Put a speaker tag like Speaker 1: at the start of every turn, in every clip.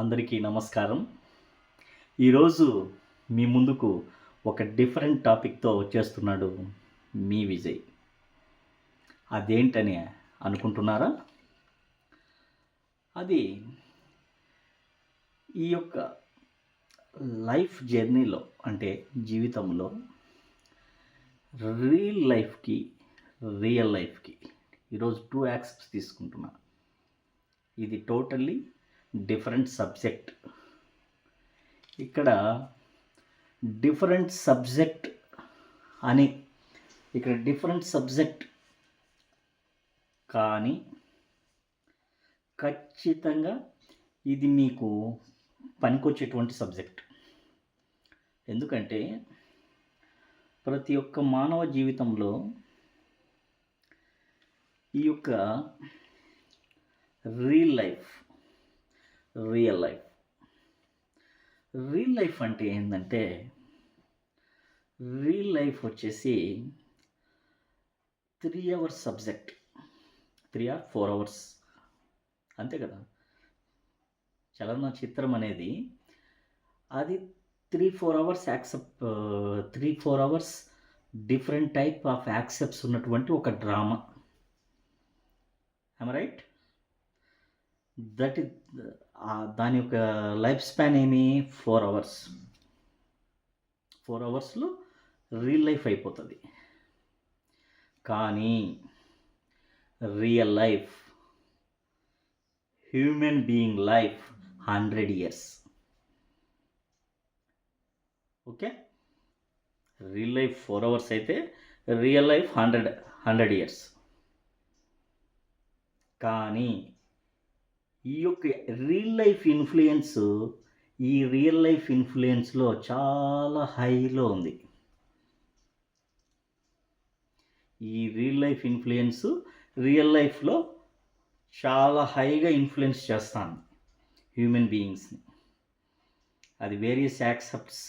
Speaker 1: అందరికీ నమస్కారం. ఈరోజు మీ ముందుకు ఒక డిఫరెంట్ టాపిక్‌తో వచ్చేస్తున్నాడు మీ విజయ్. అదేంటని అనుకుంటున్నారా? అది ఈ యొక్క లైఫ్ జర్నీలో అంటే జీవితంలో రియల్ లైఫ్‌కి ఈరోజు 2 యాస్పెక్ట్స్ తీసుకుంటున్నా. ఇది టోటల్లీ డిఫరెంట్ సబ్జెక్ట్. ఇక్కడ డిఫరెంట్ సబ్జెక్ట్ అని డిఫరెంట్ సబ్జెక్ట్ కానీ ఖచ్చితంగా ఇది మీకు పనికొచ్చేటువంటి సబ్జెక్ట్. ఎందుకంటే ప్రతి ఒక్క మానవ జీవితంలో ఈ యొక్క రియల్ లైఫ్ అంటే ఏంటంటే రియల్ లైఫ్ వచ్చేసి 3 అవర్స్ సబ్జెక్ట్, 3 or 4 అవర్స్ అంతే కదా. చలనచిత్రం అనేది అది 3-4 hours 3-4 hours different type of accepts ఉన్నటువంటి ఒక drama. I'm right? That is దాని యొక్క లైఫ్ స్పాన్ ఏమి 4 అవర్స్. 4 అవర్స్లో రియల్ లైఫ్ అయిపోతుంది. కానీ real life, human being life 100 years. Okay, real life 4 hours అయితే రియల్ లైఫ్ 100 ఇయర్స్. కానీ ఈ యొక్క రియల్ లైఫ్ ఇన్ఫ్లుయెన్స్లో చాలా హైలో ఉంది. ఈ రియల్ లైఫ్లో చాలా హైగా ఇన్ఫ్లుయెన్స్ చేస్తాను హ్యూమన్ బీయింగ్స్ని. అది వేరియస్ యాక్సెప్ట్స్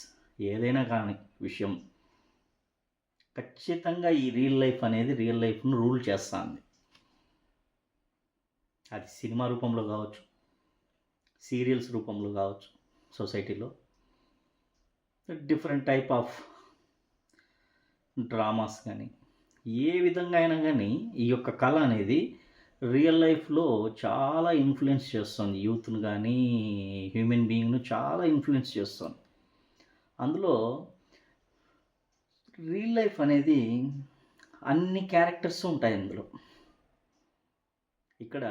Speaker 1: ఏదైనా కానీ విషయం, ఖచ్చితంగా ఈ రియల్ లైఫ్ను రూల్ చేస్తుంది. అది సినిమా రూపంలో కావచ్చు, సీరియల్స్ రూపంలో కావచ్చు, సొసైటీలో డిఫరెంట్ టైప్ ఆఫ్ డ్రామాస్ కానీ ఏ విధంగా అయినా కానీ ఈ యొక్క కళ అనేది రియల్ లైఫ్లో చాలా ఇన్ఫ్లుయెన్స్ చేస్తుంది. యూత్ను కానీ హ్యూమన్ బీయింగ్ను చాలా ఇన్ఫ్లుయెన్స్ చేస్తుంది. అందులో రియల్ లైఫ్ అనేది అన్ని క్యారెక్టర్స్ ఉంటాయి. అందులో ఇక్కడ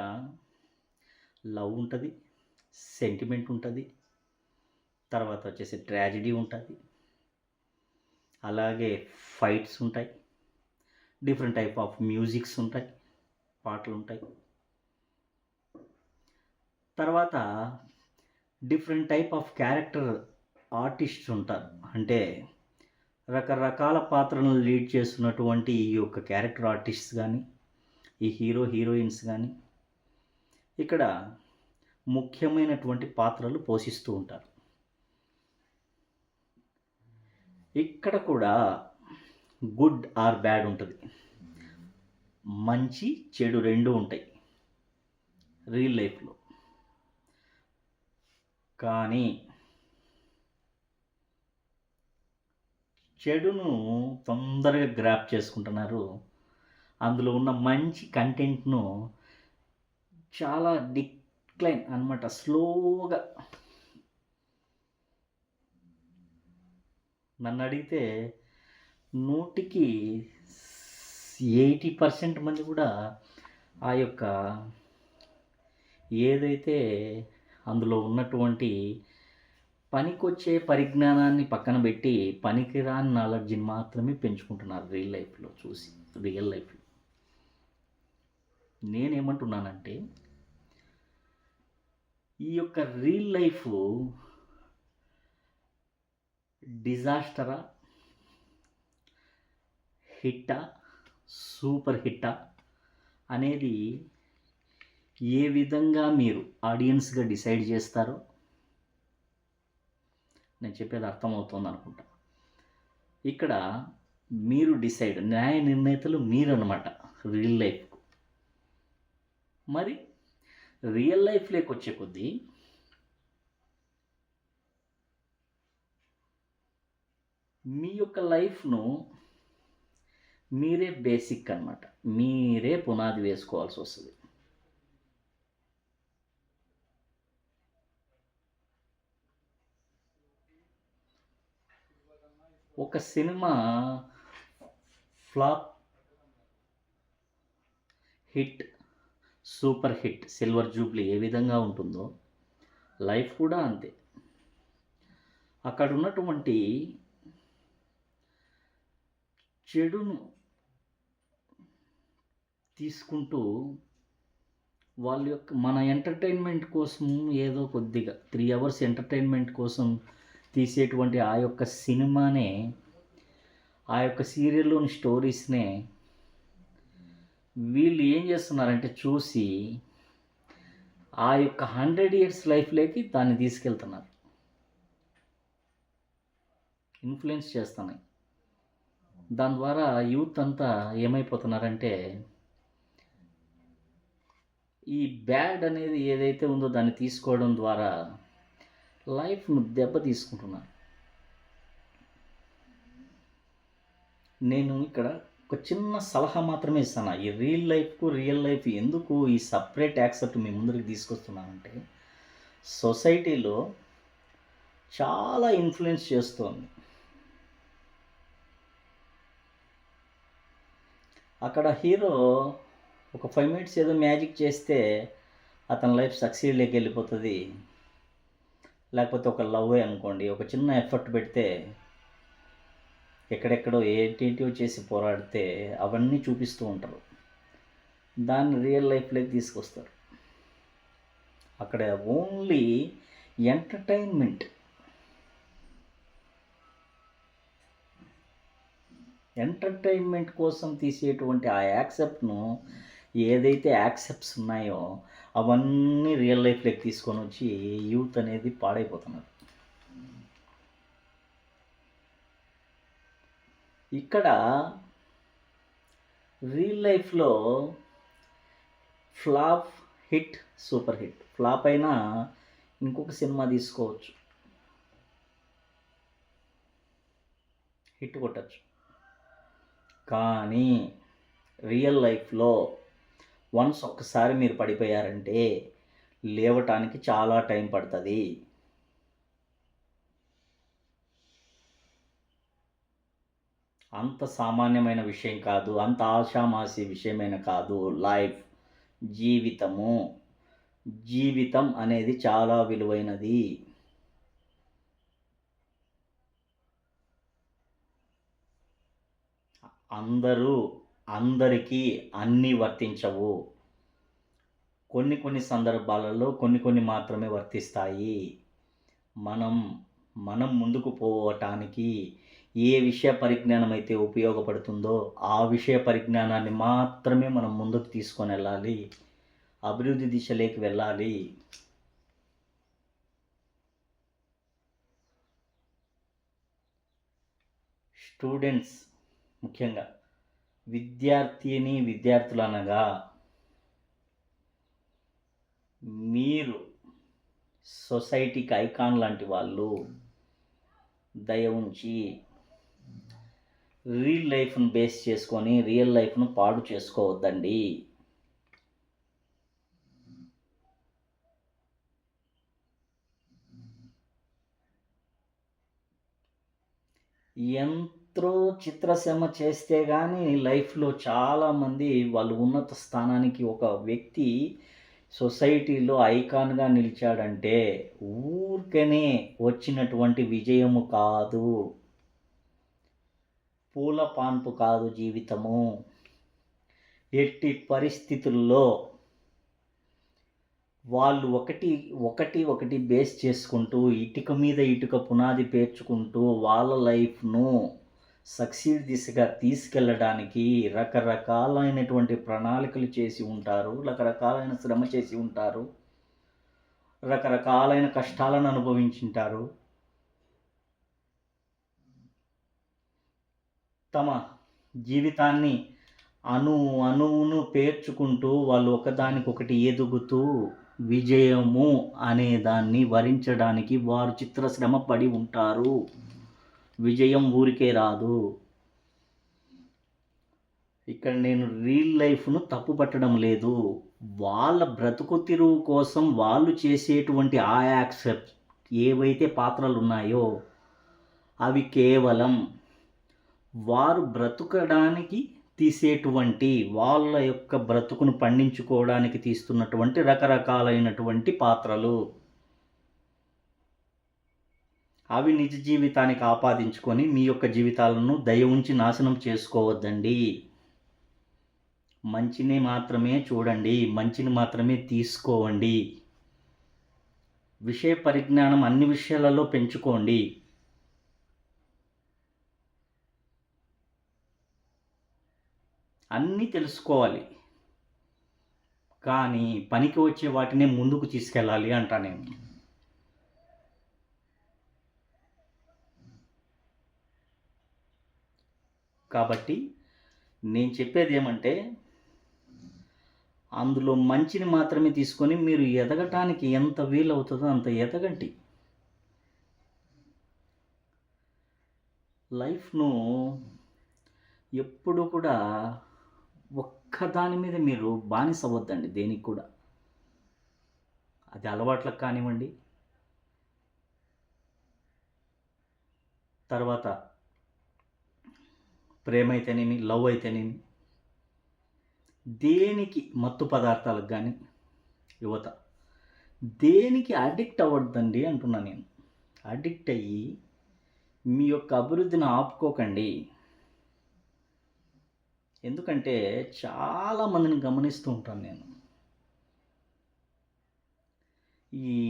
Speaker 1: లవ్ ఉంటుంది, సెంటిమెంట్ ఉంటుంది, తర్వాత వచ్చేసి ట్రాజడీ ఉంటుంది, అలాగే ఫైట్స్ ఉంటాయి, డిఫరెంట్ టైప్ ఆఫ్ మ్యూజిక్స్ ఉంటాయి, పాటలు ఉంటాయి, తర్వాత different type of character artists ఉంటారు. అంటే రకరకాల పాత్రలను లీడ్ చేస్తున్నటువంటి ఈ యొక్క క్యారెక్టర్ ఆర్టిస్ట్స్ కానీ ఈ హీరోయిన్స్ కానీ ఇక్కడ ముఖ్యమైనటువంటి పాత్రలు పోషిస్తూ ఉంటారు. ఇక్కడ కూడా గుడ్ ఆర్ బ్యాడ్ ఉంటుంది, మంచి చెడు రెండు ఉంటాయి రియల్ లైఫ్లో. కానీ చెడును తొందరగా గ్రాప్ చేసుకుంటున్నారు. అందులో ఉన్న మంచి కంటెంట్ను చాలా డిక్లైన్ అన్నమాట, స్లోగా. నన్ను అడిగితే 100కి 80% మంది కూడా ఆ యొక్క ఏదైతే అందులో ఉన్నటువంటి పనికొచ్చే పరిజ్ఞానాన్ని పక్కన పెట్టి పనికిరాని నాలెడ్జ్ని మాత్రమే పెంచుకుంటున్నారు రియల్ లైఫ్లో. నేనేమంటున్నానంటే ఈ యొక్క రియల్ లైఫ్ డిజాస్టరా, హిట్టా, సూపర్ హిట్టా అనేది ఏ విధంగా మీరు ఆడియన్స్గా డిసైడ్ చేస్తారో నేను చెప్పేది అర్థమవుతుంది అనుకుంటా. ఇక్కడ మీరు డిసైడ్, న్యాయ నిర్ణేతలు మీరు అన్నమాట రియల్ లైఫ్కు. మరి రియల్ లైఫ్లోకి వచ్చే కొద్దీ మీ యొక్క లైఫ్‌ను మీరే బేసిక్ అనమాట. మీరే పునాది వేసుకోవాల్సొస్తది. ఒక cinema flop, hit, super hit, silver jubilee ఏ విధంగా ఉంటుందో లైఫ్ కూడా అంతే. అక్కడున్నటువంటి చెడును తీసుకుంటూ వాళ్ళ యొక్క మన ఎంటర్‌టైన్‌మెంట్ కోసం ఏదో కొద్దిగా 3 అవర్స్ ఎంటర్‌టైన్‌మెంట్ కోసం తీసేటువంటి ఆ యొక్క సినిమానే, ఆ యొక్క సీరియల్‌లోని స్టోరీస్‌నే వీళ్ళు ఏం చేస్తున్నారంటే చూసి, ఆ యొక్క 100 ఇయర్స్ లైఫ్‌లోకి దాన్ని తీసుకెళ్తున్నారు. ఇన్‌ఫ్లుయెన్స్ చేస్తున్నాయి. దాని ద్వారా యూత్ అంతా ఏమైపోతున్నారంటే, ఈ బ్యాడ్ అనేది ఏదైతే ఉందో దాన్ని తీసుకోవడం ద్వారా లైఫ్‌ను దెబ్బ తీసుకుంటున్నారు. నేను ఇక్కడ ఒక చిన్న సలహా మాత్రమే ఇస్తాను. ఈ రియల్ లైఫ్ ఎందుకు ఈ సెపరేట్ యాక్సెప్ట్ మీ ముందరికి తీసుకొస్తున్నానంటే, సొసైటీలో చాలా ఇన్‌ఫ్లుయెన్స్ చేస్తోంది. అక్కడ హీరో ఒక 5 మినిట్స్ ఏదో మ్యాజిక్ చేస్తే అతని లైఫ్ సక్సీడ్‌లోకి వెళ్ళిపోతది. లేకపోతే ఒక లవ్వే అనుకోండి. ఒక చిన్న ఎఫర్ట్ పెడితే ఎక్కడెక్కడో ఏంటేంటివో చేసి పోరాడితే అవన్నీ చూపిస్తూ ఉంటారు. దాన్ని రియల్ లైఫ్‌లోకి తీసుకొస్తారు. అక్కడ ఓన్లీ ఎంటర్‌టైన్‌మెంట్. ఎంటర్‌టైన్‌మెంట్ కోసం తీసేటువంటి ఆ యాక్సెప్ట్‌ను ఏదైతే యాక్సెప్ట్స్ ఉన్నాయో అవన్నీ రియల్ లైఫ్‌లోకి తీసుకొనొచ్చి యూత్ అనేది పాడైపోతున్నారు. ఇక్కడ రియల్ లైఫ్‌లో flop, hit, super hit. Flop అయినా ఇంకొక సినిమా తీసుకోవచ్చు. హిట్ కొట్టొచ్చు. కానీ రియల్ లైఫ్‌లో వన్స్ ఒక్కసారి మీరు పడిపోయారంటే లేవటానికి చాలా టైం పడతది. అంత సామాన్యమైన విషయం కాదు. అంత ఆషామాషీ విషయమైన కాదు లైఫ్. జీవితము. జీవితం అనేది చాలా విలువైనది. అందరికీ అన్నీ వర్తించవు. కొన్ని సందర్భాలలో కొన్ని మాత్రమే వర్తిస్తాయి. మనం ముందుకు పోవటానికి ఏ విషయ పరిజ్ఞానం అయితే ఉపయోగపడుతుందో ఆ విషయ పరిజ్ఞానాన్ని మాత్రమే మనం ముందుకు తీసుకొనెళ్ళాలి. అభివృద్ధి దిశలోకి వెళ్ళాలి. స్టూడెంట్స్ ముఖ్యంగా విద్యార్థులనగా మీరు సొసైటీకి ఐకాన్ లాంటి వాళ్ళు. దయ ఉంచి రియల్ లైఫ్‌ను బేస్ చేసుకొని రియల్ లైఫ్‌ను పాడు చేసుకోవద్దండి. ఎంతో చిత్రసీమ చేస్తే గానీ లైఫ్‌లో చాలామంది వాళ్ళు ఉన్నత స్థానానికి ఒక వ్యక్తి సొసైటీలో ఐకాన్‌గా నిలిచాడంటే ఊరికనే వచ్చినటువంటి విజయము కాదు. పూల పాన్పు కాదు జీవితము. ఎట్టి పరిస్థితుల్లో వాళ్ళు ఒకటి బేస్ చేసుకుంటూ ఇటుక మీద ఇటుక పునాది పేర్చుకుంటూ వాళ్ళ లైఫ్‌ను సక్సీడ్ దిశగా తీసుకెళ్ళడానికి రకరకాలైనటువంటి ప్రణాళికలు చేసి ఉంటారు. రకరకాలైన శ్రమ చేసి ఉంటారు. రకరకాలైన కష్టాలను అనుభవించుంటారు. తమ జీవితాన్ని అణువును పేర్చుకుంటూ వాళ్ళు ఒకదానికొకటి ఎదుగుతూ విజయము అనే దాన్ని వరించడానికి వారు చిత్రశ్రమ పడి ఉంటారు. విజయం ఊరికే రాదు. ఇక్కడ నేను రియల్ లైఫ్‌ను తప్పు పట్టడం లేదు. వాళ్ళ బ్రతుకు తెరువు కోసం వాళ్ళు చేసేటువంటి ఆ ఏవైతే పాత్రలున్నాయో అవి కేవలం వారు బ్రతుకడానికి తీసేటువంటి వాళ్ళ యొక్క బ్రతుకును పండించుకోవడానికి తీస్తున్నటువంటి రకరకాలైనటువంటి పాత్రలు. అవి నిజ జీవితానికి ఆపాదించుకొని మీ యొక్క జీవితాలను దయ ఉంచి నాశనం చేసుకోవద్దండి. మంచిని మాత్రమే చూడండి, మంచిని మాత్రమే తీసుకోండి. విషయ పరిజ్ఞానం అన్ని విషయాలలో పెంచుకోండి. అన్నీ తెలుసుకోవాలి, కానీ పనికి వచ్చే వాటినే ముందుకు తీసుకెళ్ళాలి అంటా నేను. కాబట్టి నేను చెప్పేది ఏమంటే, అందులో మంచిని మాత్రమే తీసుకొని మీరు ఎదగటానికి ఎంత వీలవుతుందో అంత ఎదగండి. లైఫ్‌ను ఎప్పుడు కూడా ఒక్కదాని మీద మీరు బానిస అవ్వద్దండి దేనికి కూడా. అది అలవాట్లకు కానివ్వండి, తర్వాత ప్రేమ అయితేనేమి, లవ్ అయితేనేమి, దేనికి మత్తు పదార్థాలకు కానీ యువత దేనికి అడిక్ట్ అవ్వద్దండి అంటున్నా నేను. అడిక్ట్ అయ్యి మీ యొక్క అభివృద్ధిని ఆపుకోకండి. ఎందుకంటే చాలామందిని గమనిస్తూ ఉంటాను నేను. ఈ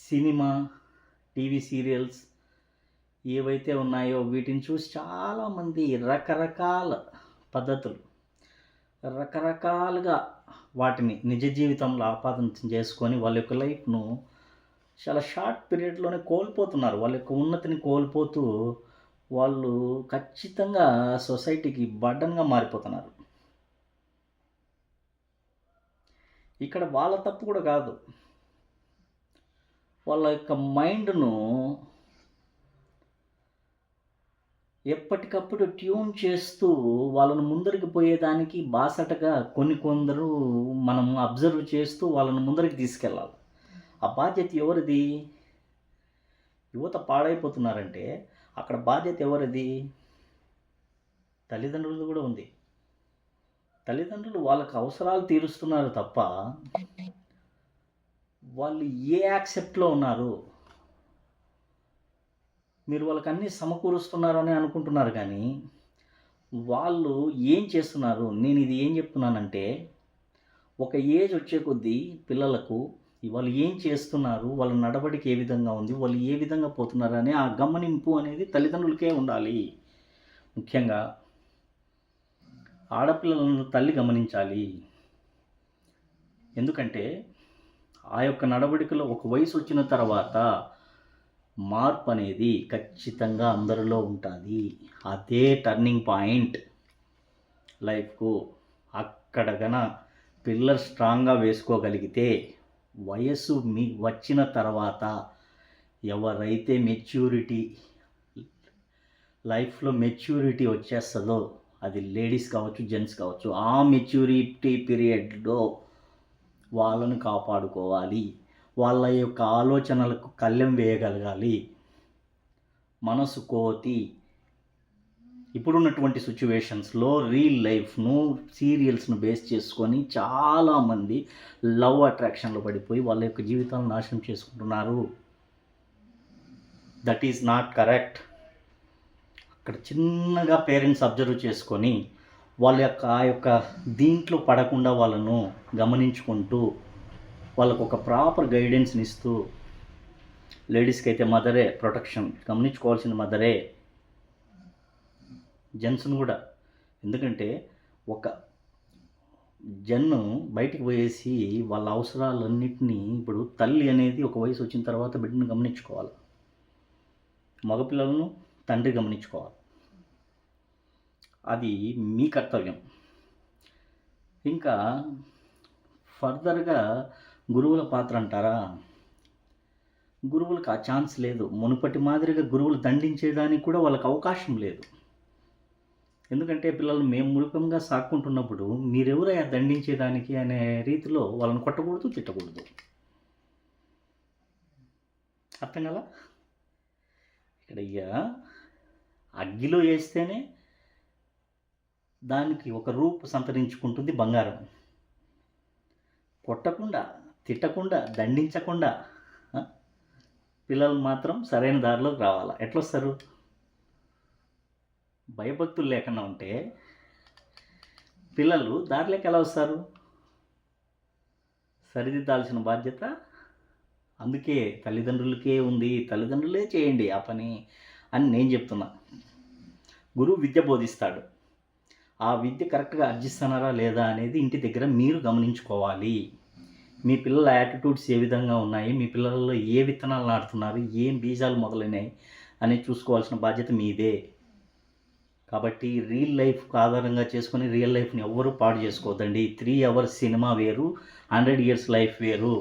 Speaker 1: సినిమా, టీవీ సీరియల్స్ ఏవైతే ఉన్నాయో వీటిని చూసి చాలామంది రకరకాల పద్ధతులు, రకరకాలుగా వాటిని నిజ జీవితంలో ఆపాదన చేసుకొని వాళ్ళ యొక్క లైఫ్‌ను చాలా షార్ట్ పీరియడ్‌లోనే కోల్పోతున్నారు. వాళ్ళ యొక్క ఉన్నతిని కోల్పోతూ వాళ్ళు ఖచ్చితంగా సొసైటీకి బర్డెన్‌గా మారిపోతున్నారు. ఇక్కడ వాళ్ళ తప్పు కూడా కాదు. వాళ్ళ యొక్క మైండ్‌ను ఎప్పటికప్పుడు ట్యూన్ చేస్తూ వాళ్ళను ముందరికి పోయేదానికి బాసటగా కొందరు మనం అబ్జర్వ్ చేస్తూ వాళ్ళను ముందరికి తీసుకెళ్ళాలి. ఆ బాధ్యత ఎవరిది? యువత పాడైపోతున్నారంటే అక్కడ బాధ్యత ఎవరిది? తల్లిదండ్రులది కూడా ఉంది. తల్లిదండ్రులు వాళ్ళకి అవసరాలు తీరుస్తున్నారు తప్ప వాళ్ళు ఏ యాక్సెప్ట్‌లో ఉన్నారు? మీరు వాళ్ళకి అన్నీ సమకూరుస్తున్నారని అనుకుంటున్నారు కానీ వాళ్ళు ఏం చేస్తున్నారు? నేను ఇది ఏం చెప్తున్నానంటే, ఒక ఏజ్ వచ్చే కొద్దీ పిల్లలకు వాళ్ళు ఏం చేస్తున్నారు? వాళ్ళ నడవడిక ఏ విధంగా ఉంది? వాళ్ళు ఏ విధంగా పోతున్నారు అనే ఆ గమనింపు అనేది తల్లిదండ్రులకే ఉండాలి. ముఖ్యంగా ఆడపిల్లలను తల్లి గమనించాలి. ఎందుకంటే ఆ యొక్క నడవడికలో ఒక వయసు వచ్చిన తర్వాత మార్పు అనేది ఖచ్చితంగా అందరిలో ఉంటుంది. అదే టర్నింగ్ పాయింట్ లైఫ్‌కు. అక్కడ పిల్లర్ స్ట్రాంగ్‌గా వేసుకోగలిగితే వయస్సు వచ్చిన తర్వాత ఎవరైతే లైఫ్‌లో మెచ్యూరిటీ వచ్చేస్తుందో అది లేడీస్ కావచ్చు, జెంట్స్ కావచ్చు, ఆ మెచ్యూరిటీ పీరియడ్‌లో వాళ్ళను కాపాడుకోవాలి. వాళ్ళ యొక్క ఆలోచనలకు కళ్ళెం వేయగలగాలి. మనసు కోతి ఇప్పుడున్నటువంటి సిచ్యువేషన్స్‌లో రియల్ లైఫ్‌ను, సీరియల్స్‌ను బేస్ చేసుకొని చాలామంది లవ్ అట్రాక్షన్‌లో పడిపోయి వాళ్ళ యొక్క జీవితాలను నాశనం చేసుకుంటున్నారు. That is not correct. అక్కడ చిన్నగా పేరెంట్స్ అబ్జర్వ్ చేసుకొని వాళ్ళ యొక్క ఆ యొక్క దీంట్లో పడకుండా వాళ్ళను గమనించుకుంటూ వాళ్ళకు ఒక ప్రాపర్ గైడెన్స్‌ని ఇస్తూ, లేడీస్‌కి అయితే మదరే ప్రొటెక్షన్, గమనించుకోవాల్సిన మదరే, జెంట్స్‌ను కూడా. ఎందుకంటే ఒక జన్ను బయటికి పోయేసి వాళ్ళ అవసరాలన్నిటినీ ఇప్పుడు తల్లి అనేది ఒక వయసు వచ్చిన తర్వాత బిడ్డను గమనించుకోవాలి. మగపిల్లలను తండ్రి గమనించుకోవాలి. అది మీ కర్తవ్యం. ఇంకా ఫర్దర్‌గా గురువుల పాత్ర అంటారా? గురువులకు ఆ ఛాన్స్ లేదు. మునుపటి మాదిరిగా గురువులు దండించేదానికి కూడా వాళ్ళకి అవకాశం లేదు. ఎందుకంటే పిల్లలు మేము మూర్ఖంగా సాక్కుంటున్నప్పుడు మీరెవరయ్యా దండించేదానికి అనే రీతిలో వాళ్ళని కొట్టకూడదు, తిట్టకూడదు. అర్థం కదా? ఇక్కడ అగ్గిలో వేస్తేనే దానికి ఒక రూపు సంతరించుకుంటుంది బంగారం. కొట్టకుండా, తిట్టకుండా, దండించకుండా పిల్లలు మాత్రం సరైన దారిలోకి రావాలా. ఎట్లొస్తారు? భయభక్తులు లేకుండా ఉంటే పిల్లలు దారిలోకి ఎలా వస్తారు? సరిదిద్దాల్సిన బాధ్యత అందుకే తల్లిదండ్రులకే ఉంది. తల్లిదండ్రులే చేయండి ఆ పని అని నేను చెప్తున్నా. గురువు విద్య బోధిస్తాడు. ఆ విద్య కరెక్ట్గా అర్జిస్తున్నారా లేదా అనేది ఇంటి దగ్గర మీరు గమనించుకోవాలి. మీ పిల్లల యాటిట్యూడ్స్ ఏ విధంగా ఉన్నాయి, మీ పిల్లల్లో ఏ విత్తనాలు నాటుతున్నారు, ఏం బీజాలు మొదలైనాయి అనేది చూసుకోవాల్సిన బాధ్యత మీదే. కాబట్టి రియల్ లైఫ్ ఆధారంగా చేసుకొని రియల్ లైఫ్ని ఎవ్వరూ పాడు చేసుకోవద్దండి. 3 అవర్స్ సినిమా వేరు, 100 ఇయర్స్ లైఫ్ వేరు.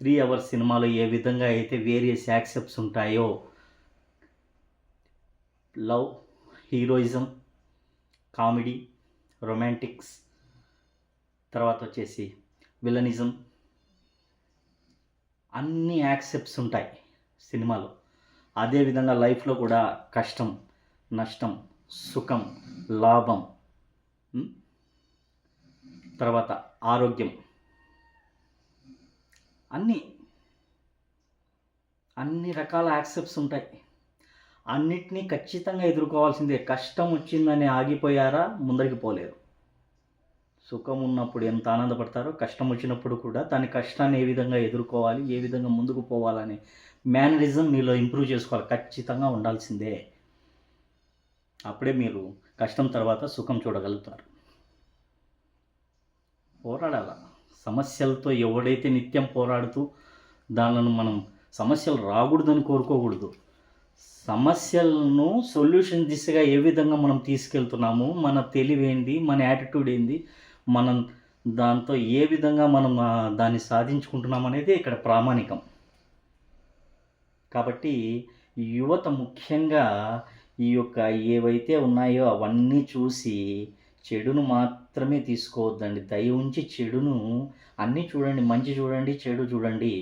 Speaker 1: 3 అవర్స్ సినిమాలో ఏ విధంగా అయితే వేరియస్ యాక్సెప్ట్స్ ఉంటాయో, లవ్, హీరోయిజం, కామెడీ, రొమాంటిక్స్, తర్వాత వచ్చేసి విలనిజం, అన్ని యాక్సెప్ట్స్ ఉంటాయి సినిమాలో. అదేవిధంగా లైఫ్లో కూడా కష్టం, నష్టం, సుఖం, లాభం, తర్వాత ఆరోగ్యం, అన్ని రకాల యాక్సెప్ట్స్ ఉంటాయి. అన్నిటినీ ఖచ్చితంగా ఎదుర్కోవాల్సిందే. కష్టం వచ్చిందని ఆగిపోయారా ముందరికి పోలేరు. సుఖం ఉన్నప్పుడు ఎంత ఆనందపడతారో కష్టం వచ్చినప్పుడు కూడా దాని కష్టాన్ని ఏ విధంగా ఎదుర్కోవాలి, ఏ విధంగా ముందుకు పోవాలనే మేనరిజం మీలో ఇంప్రూవ్ చేసుకోవాలి. ఖచ్చితంగా ఉండాల్సిందే. అప్పుడే మీరు కష్టం తర్వాత సుఖం చూడగలుగుతారు. పోరాడాల. సమస్యలతో ఎవడైతే నిత్యం పోరాడుతూ దానిని మనం సమస్యలు రాకూడదని కోరుకోకూడదు. సమస్యలను సొల్యూషన్ దిశగా ఏ విధంగా మనం తీసుకెళ్తున్నాము, మన తెలివేంది, మన యాటిట్యూడ్ ఏంది, మనం దాంతో ఏ విధంగా మనం దాన్ని సాధించుకుంటున్నాం అనేది ఇక్కడ ప్రామాణికం. కాబట్టి యువత ముఖ్యంగా ఈ యొక్క ఏవైతే ఉన్నాయో అవన్నీ చూసి చెడును మాత్రమే తీసుకోవద్దండి. దయ ఉంచి చెడును అన్నీ చూడండి, మంచి చూడండి, చెడు చూడండి.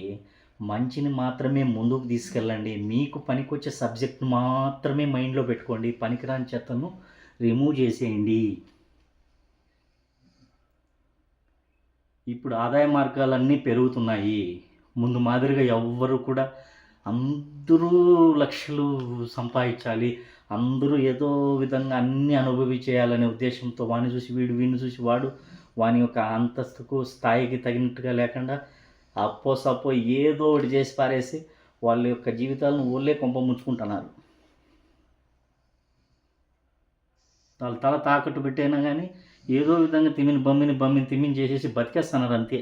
Speaker 1: మంచిని మాత్రమే ముందుకు తీసుకెళ్ళండి. మీకు పనికొచ్చే సబ్జెక్ట్ మాత్రమే మైండ్లో పెట్టుకోండి. పనికిరాని చెత్తను రిమూవ్ చేసేయండి. ఇప్పుడు ఆదాయ మార్గాలన్నీ పెరుగుతున్నాయి. ముందు మాదిరిగా ఎవ్వరు కూడా అందరూ లక్షలు సంపాదించాలి, అందరూ ఏదో విధంగా అన్నీ అనుభవించేయాలనే ఉద్దేశంతో వాడిని చూసి వీడు, వీడిని చూసి వాడు, వాని యొక్క అంతస్తుకు స్థాయికి తగినట్టుగా లేకుండా అప్పో సప్పో ఏదో ఒకటి చేసి పారేసి వాళ్ళ యొక్క జీవితాలను ఊళ్ళే కొంప ముంచుకుంటున్నారు. వాళ్ళ తల తాకట్టు పెట్టైనా కానీ ఏదో విధంగా తిమ్మిని చేసేసి బతికేస్తున్నారు అంతే.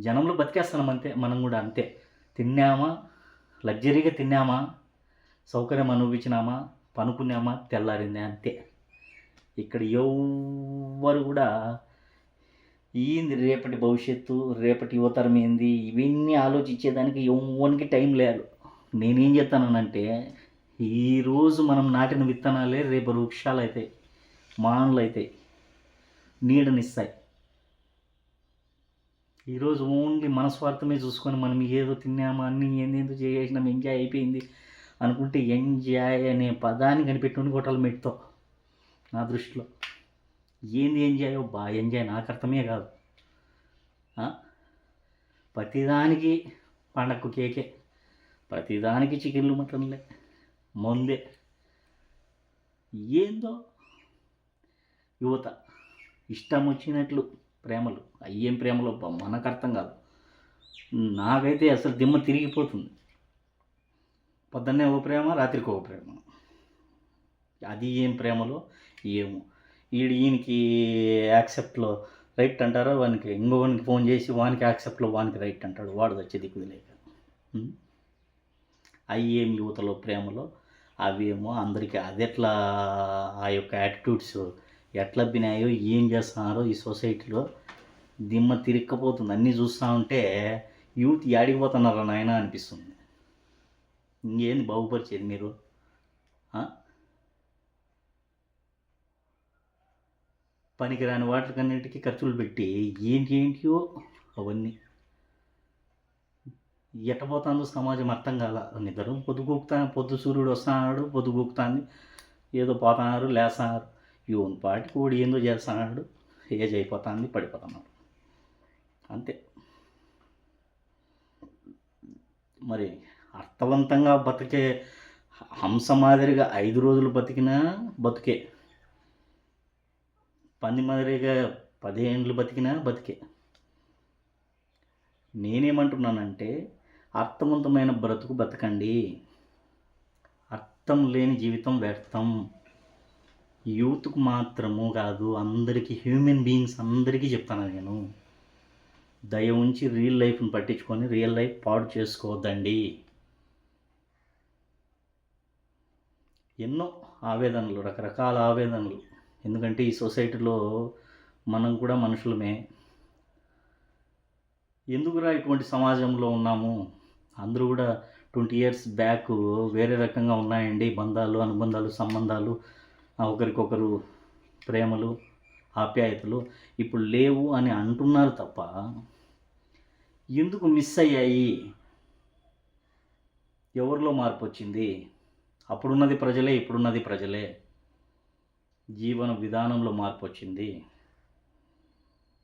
Speaker 1: జనంలో బతికేస్తున్నాం అంతే. మనం కూడా అంతే. తిన్నామా, లగ్జరీగా తిన్నామా, సౌకర్యం అనుభవించినామా, పనుకున్నామా, తెల్లారిందే అంతే. ఇక్కడ ఎవ్వరు కూడా ఏంది రేపటి భవిష్యత్తు, రేపటి యువతరం ఏంది, ఇవన్నీ ఆలోచించేదానికి ఎవ్వరికి టైం లేదు. నేనేం చెప్తానంటే ఈరోజు మనం నాటిన విత్తనాలే రేపు వృక్షాలు అవుతాయి, మానులు అవుతాయి, నీడనిస్తాయి. ఈరోజు ఓన్లీ మనస్వార్థమే చూసుకొని మనం ఏదో తిన్నామా, అన్నీ ఏందేందో చేసినాం, ఎంజాయ్ అయిపోయింది అనుకుంటే ఎంజాయ్ అనే పదాన్ని కనిపెట్టుకుని కొట్టాలి మెట్టుతో. నా దృష్టిలో ఏంది ఎంజాయో ఎంజాయ్ నాకు అర్థమే కాదు. ప్రతిదానికి పండగకు కేకే, ప్రతిదానికి చికెన్లు మటన్లే, మందే. ఏందో యువత ఇష్టం వచ్చినట్లు ప్రేమలు, అయ్యేం ప్రేమలో మనకు అర్థం కాదు. నాకైతే అసలు దిమ్మ తిరిగిపోతుంది. పొద్దున్నే ఒక ప్రేమ, రాత్రికి ఒక ప్రేమ. అది ఏం ప్రేమలో ఏమో. ఈయనకి యాక్సెప్ట్లో రైట్ అంటారో, వానికి ఇంకోనికి ఫోన్ చేసి వానికి యాక్సెప్ట్లో వానికి రైట్ అంటాడు. వాడు వచ్చే దిక్కుది లేక. అయ్యేం యువతలో ప్రేమలో అవేమో అందరికీ అదెట్లా ఆ యొక్క యాటిట్యూడ్స్ ఎట్లా బినాయో, ఏం చేస్తున్నారో ఈ సొసైటీలో దిమ్మ తిరిక్కపోతుంది. అన్నీ చూస్తూ ఉంటే యూత్ యాడికి పోతున్నారా నాయన అనిపిస్తుంది. ఇంకేంది బాగుపరిచేది మీరు? పనికిరాని వాటికన్నిటికీ ఖర్చులు పెట్టి ఏంటియో అవన్నీ ఎట్టబోతుందో సమాజం అర్థం కాల. నిద్ర పొద్దు సూర్యుడు వస్తున్నాడు, పొద్దుగూకుతాంది, ఏదో పోతున్నారు, లేస్తున్నారు, యోని పాటికి కూడా ఏందో చేస్తున్నాడు, ఏజ్ అయిపోతుంది, పడిపోతున్నారు, అంతే. మరి అర్థవంతంగా బతికే హంస మాదిరిగా 5 రోజులు బతికినా బతికే, పంది మాదిరిగా 10 ఏండ్లు బతికినా బతికే. నేనేమంటున్నానంటే అర్థవంతమైన బ్రతుకు బతకండి. అర్థం లేని జీవితం వ్యర్థం. యూత్కు మాత్రము కాదు, అందరికీ, హ్యూమన్ బీయింగ్స్ అందరికీ చెప్తాను నేను. దయ ఉంచి రియల్ లైఫ్ని పట్టించుకొని రియల్ లైఫ్ పాడు చేసుకోవద్దండి. ఎన్నో ఆవేదనలు, రకరకాల ఆవేదనలు. ఎందుకంటే ఈ సొసైటీలో మనం కూడా మనుషులమే. ఎందుకురా ఇటువంటి సమాజంలో ఉన్నాము? అందరూ కూడా 20 years బ్యాక్ వేరే రకంగా ఉన్నాయండి బంధాలు, అనుబంధాలు, సంబంధాలు, ఒకరికొకరు ప్రేమలు, ఆప్యాయతలు ఇప్పుడు లేవు అని అంటున్నారు తప్ప ఎందుకు మిస్ అయ్యాయి? ఎవరిలో మార్పు వచ్చింది? అప్పుడున్నది ప్రజలే, ఇప్పుడున్నది ప్రజలే. జీవన విధానంలో మార్పు వచ్చింది,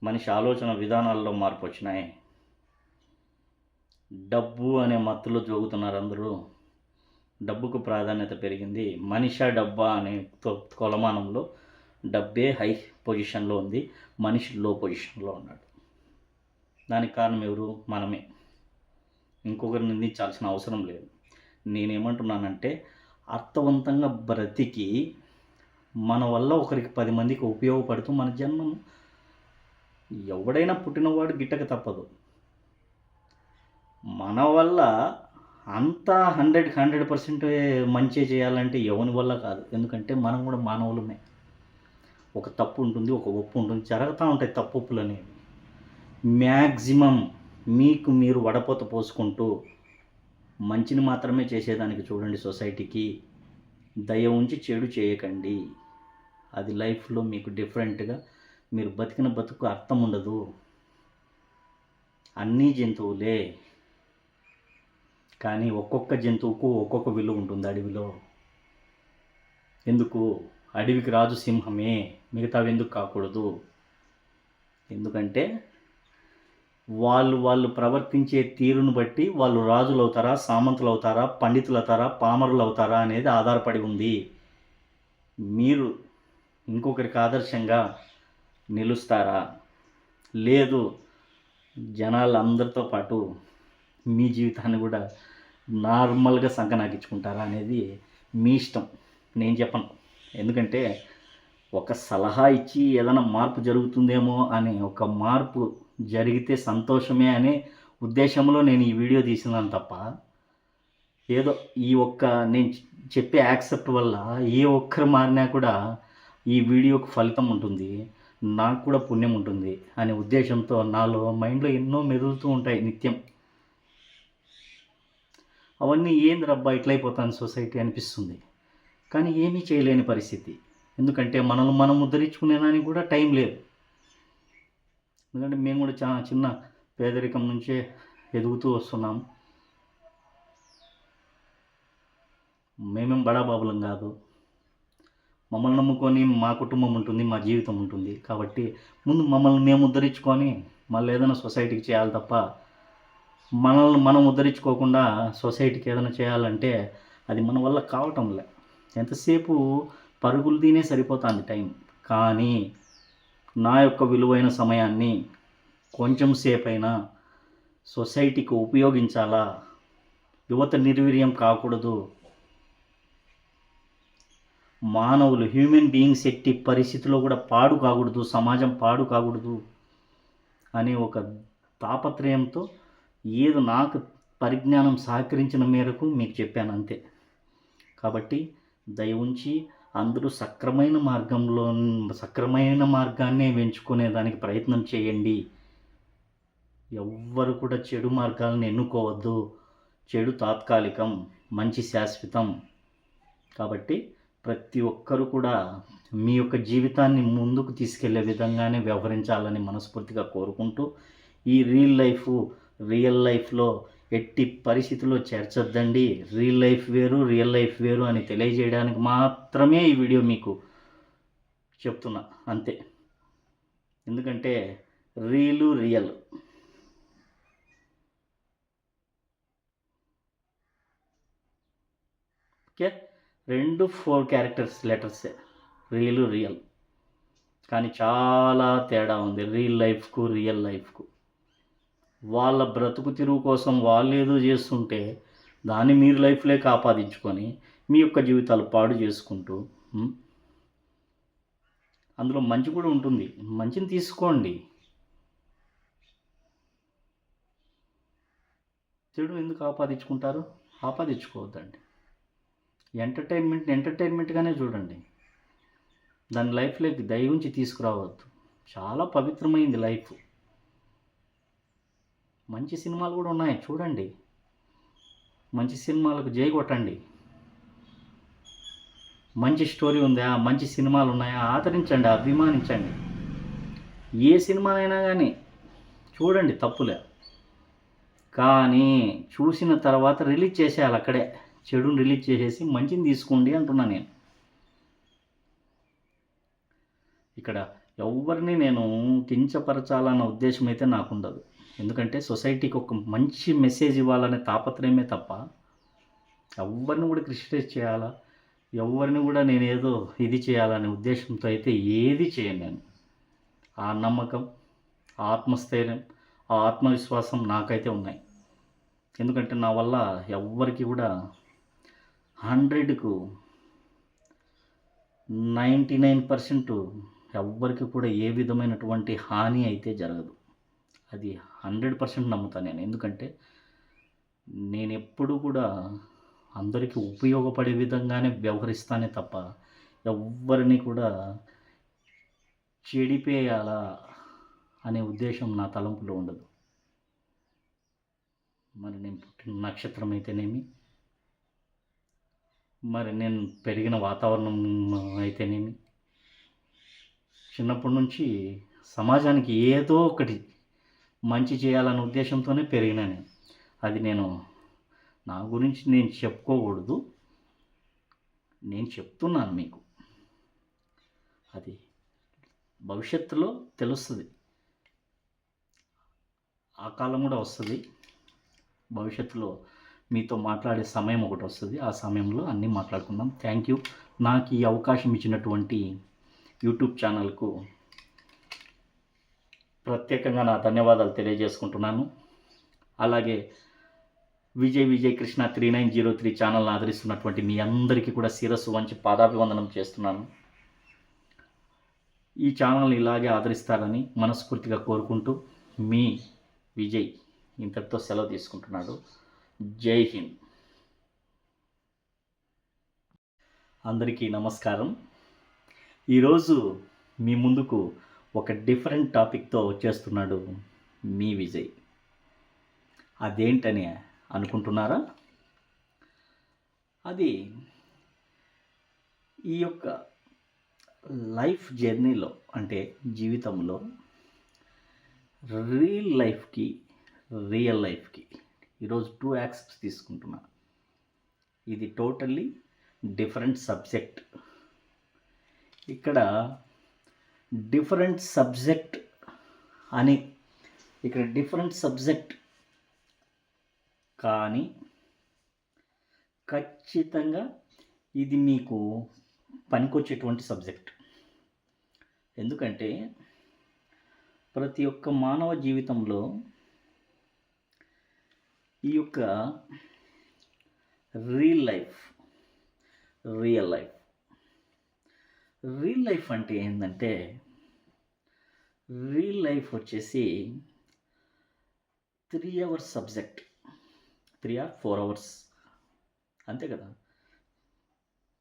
Speaker 1: మనిషి ఆలోచన విధానాల్లో మార్పు వచ్చినాయి. డబ్బు అనే మత్తులో జోగుతున్నారు అందరూ. డబ్బుకు ప్రాధాన్యత పెరిగింది. మనిషా డబ్బా అనే కొలమానంలో డబ్బే హై పొజిషన్లో ఉంది, మనిషి లో పొజిషన్లో ఉన్నాడు. దానికి కారణం ఎవరు? మనమే. ఇంకొకరిని నిందించాల్సిన అవసరం లేదు. నేనేమంటున్నానంటే అర్థవంతంగా బ్రతికి మన వల్ల ఒకరికి 10 మందికి ఉపయోగపడుతూ మన జన్మను, ఎవడైనా పుట్టినవాడు గిట్టక తప్పదు. మన వల్ల అంతా 100% మంచి చేయాలంటే ఎవరి వల్ల కాదు. ఎందుకంటే మనం కూడా మానవులమే. ఒక తప్పు ఉంటుంది, ఒక ఒప్పు ఉంటుంది, జరుగుతూ ఉంటాయి తప్పులు అనేవి. మ్యాక్సిమం మీకు మీరు వడపోత పోసుకుంటూ మంచిని మాత్రమే చేసేదానికి చూడండి. సొసైటీకి దయ ఉంచి చెడు చేయకండి. అది లైఫ్లో మీకు డిఫరెంట్గా మీరు బతికిన బతుకు అర్థం ఉండదు. అన్నీ జంతువులే, కానీ ఒక్కొక్క జంతువుకు ఒక్కొక్క విలువ ఉంటుంది అడవిలో. ఎందుకు? అడవికి రాజు సింహమే, మిగతావి ఎందుకు కాకూడదు? ఎందుకంటే వాళ్ళు ప్రవర్తించే తీరును బట్టి వాళ్ళు రాజులు అవుతారా, సామంతులు అవుతారా, పండితులు అవుతారా, పామరులు అవుతారా అనేది ఆధారపడి ఉంది. మీరు ఇంకొకరికి ఆదర్శంగా నిలుస్తారా, లేదు జనాలందరితో పాటు మీ జీవితాన్ని కూడా నార్మల్గా సంకనాగించుకుంటారా అనేది మీ ఇష్టం, నేను చెప్పను. ఎందుకంటే ఒక సలహా ఇచ్చి ఏదైనా మార్పు జరుగుతుందేమో అని, ఒక మార్పు జరిగితే సంతోషమే అనే ఉద్దేశంలో నేను ఈ వీడియో తీసినాను తప్ప, ఏదో ఈ ఒక్క నేను చెప్పే యాక్సెప్ట్ వల్ల ఏ ఒక్కరు మారినా కూడా ఈ వీడియోకు ఫలితం ఉంటుంది, నాకు కూడా పుణ్యం ఉంటుంది అనే ఉద్దేశంతో నాలో మైండ్లో ఎన్నో మెదులుతూ ఉంటాయి నిత్యం. అవన్నీ ఏంది రబ్బా ఇట్లయిపోతాను సొసైటీ అనిపిస్తుంది. కానీ ఏమీ చేయలేని పరిస్థితి. ఎందుకంటే మనల్ని మనం ఉద్ధరించుకునేదానికి కూడా టైం లేదు. ఎందుకంటే మేము కూడా చాలా చిన్న పేదరికం నుంచే ఎదుగుతూ వస్తున్నాం. మేమేం బడాబాబులం కాదు. మమ్మల్ని నమ్ముకొని మా కుటుంబం ఉంటుంది, మా జీవితం ఉంటుంది. కాబట్టి ముందు మమ్మల్ని మేము ఉద్ధరించుకొని మళ్ళీ ఏదైనా సొసైటీకి చేయాలి తప్ప, మనల్ని మనం ఉద్ధరించుకోకుండా సొసైటీకి ఏదైనా చేయాలంటే అది మన వల్ల కావటంలే. ఎంతసేపు పరుగులు తినే సరిపోతుంది టైం. కానీ నా యొక్క విలువైన సమయాన్ని కొంచెం సేపైనా సొసైటీకి ఉపయోగించాలా, యువత నిర్వీర్యం కాకూడదు, మానవులు హ్యూమన్ బీయింగ్స్ ఎట్టి పరిస్థితిలో కూడా పాడు కాకూడదు, సమాజం పాడు కాకూడదు అనే ఒక తాపత్రయంతో ఏదో నాకు పరిజ్ఞానం సహకరించిన మేరకు మీకు చెప్పాను అంతే. కాబట్టి దయ ఉంచి అందరూ సక్రమైన మార్గాన్నే ఎంచుకునే దానికి ప్రయత్నం చేయండి. ఎవ్వరు కూడా చెడు మార్గాలను ఎన్నుకోవద్దు. చెడు తాత్కాలికం, మంచి శాశ్వతం. కాబట్టి ప్రతి ఒక్కరు కూడా మీ యొక్క జీవితాన్ని ముందుకు తీసుకెళ్లే విధంగానే వ్యవహరించాలని మనస్ఫూర్తిగా కోరుకుంటూ, ఈ రియల్ లైఫ్లో ఎట్టి పరిస్థితుల్లో చేర్చొద్దండి. రియల్ లైఫ్ వేరు అని తెలియజేయడానికి మాత్రమే ఈ వీడియో మీకు చెప్తున్నా, అంతే. ఎందుకంటే రియల్ ఓకే. 4 క్యారెక్టర్స్ లెటర్సే, రియల్. కానీ చాలా తేడా ఉంది రియల్ లైఫ్కు. వాళ్ళ బ్రతుకు తిరుగు కోసం వాళ్ళేదో చేస్తుంటే దాన్ని మీరు లైఫ్లోకి ఆపాదించుకొని మీ యొక్క జీవితాలు పాడు చేసుకుంటూ, అందులో మంచి కూడా ఉంటుంది, మంచిని తీసుకోండి. చెడు ఎందుకు ఆపాదించుకుంటారు? ఆపాదించుకోవద్దండి. ఎంటర్టైన్మెంట్గానే చూడండి. దాని లైఫ్లోకి దయవుంచి తీసుకురావద్దు. చాలా పవిత్రమైంది లైఫ్. మంచి సినిమాలు కూడా ఉన్నాయి, చూడండి. మంచి సినిమాలకు జై కొట్టండి. మంచి స్టోరీ ఉందా, మంచి సినిమాలు ఉన్నాయా, ఆదరించండి, అభిమానించండి. ఏ సినిమానైనా కానీ చూడండి, తప్పులే. కానీ చూసిన తర్వాత రిలీజ్ చేసేయాలి అక్కడే. చెడుని రిలీజ్ చేసేసి మంచిని తీసుకోండి అంటున్నా నేను. ఇక్కడ ఎవరిని నేను కించపరచాలన్న ఉద్దేశం అయితే నాకు ఉండదు. ఎందుకంటే సొసైటీకి ఒక మంచి మెసేజ్ ఇవ్వాలనే తాపత్రయమే తప్ప ఎవరిని కూడా క్రిటిసైజ్ చేయాలా, ఎవరిని కూడా నేనేదో ఇది చేయాలనే ఉద్దేశంతో అయితే ఏది చేయను నేను. ఆ నమ్మకం, ఆ ఆత్మస్థైర్యం, ఆ ఆత్మవిశ్వాసం నాకైతే ఉన్నాయి. ఎందుకంటే నా వల్ల ఎవ్వరికి కూడా 100కు 99% ఎవ్వరికి కూడా ఏ విధమైనటువంటి హాని అయితే జరగదు. అది 100% నమ్ముతాను నేను. ఎందుకంటే నేను ఎప్పుడు కూడా అందరికీ ఉపయోగపడే విధంగానే వ్యవహరిస్తానే తప్ప ఎవ్వరిని కూడా చెడిపేయాలా అనే ఉద్దేశం నా తలంపులో ఉండదు. మరి నేను పుట్టిన నక్షత్రం అయితేనేమి, మరి నేను పెరిగిన వాతావరణం అయితేనేమి, చిన్నప్పటి నుంచి సమాజానికి ఏదో ఒకటి మంచి చేయాలనే ఉద్దేశంతోనే పెరిగినా నేను. అది నేను నా గురించి నేను చెప్పుకోకూడదు, నేను చెప్తున్నాను మీకు. అది భవిష్యత్తులో తెలుస్తుంది. ఆ కాలం కూడా వస్తుంది. భవిష్యత్తులో మీతో మాట్లాడే సమయం ఒకటి వస్తుంది. ఆ సమయంలో అన్నీ మాట్లాడుకుందాం. Thank you. నాకు ఈ అవకాశం ఇచ్చినటువంటి యూట్యూబ్ ఛానల్కు ప్రత్యేకంగా నా ధన్యవాదాలు తెలియజేసుకుంటున్నాను. అలాగే విజయ్ కృష్ణ 3903 ఛానల్ని ఆదరిస్తున్నటువంటి మీ అందరికీ కూడా శిరస్సు వంచి పాదాభివందనం చేస్తున్నాను. ఈ ఛానల్ని ఇలాగే ఆదరిస్తారని మనస్ఫూర్తిగా కోరుకుంటూ మీ విజయ్ ఇంతటితో సెలవు తీసుకుంటున్నాడు. జై హింద్. అందరికీ నమస్కారం. ఈరోజు మీ ముందుకు ఒక డిఫరెంట్ టాపిక్తో వచ్చేస్తున్నాడు మీ విజయ్. అదేంటని అనుకుంటున్నారా? అది ఈ యొక్క లైఫ్ జర్నీలో, అంటే జీవితంలో రియల్ లైఫ్కి ఈరోజు 2 యాక్సెప్ట్స్ తీసుకుంటున్నా. ఇది టోటల్లీ డిఫరెంట్ సబ్జెక్ట్. ఇక్కడ డిఫరెంట్ సబ్జెక్ట్ కానీ ఖచ్చితంగా ఇది మీకు పనికొచ్చేటువంటి సబ్జెక్ట్. ఎందుకంటే ప్రతి ఒక్క మానవ జీవితంలో ఈ యొక్క రియల్ లైఫ్ అంటే ఏంటంటే, రియల్ లైఫ్ వచ్చేసి 3 అవర్స్ సబ్జెక్ట్, 3 or 4 అవర్స్, అంతే కదా.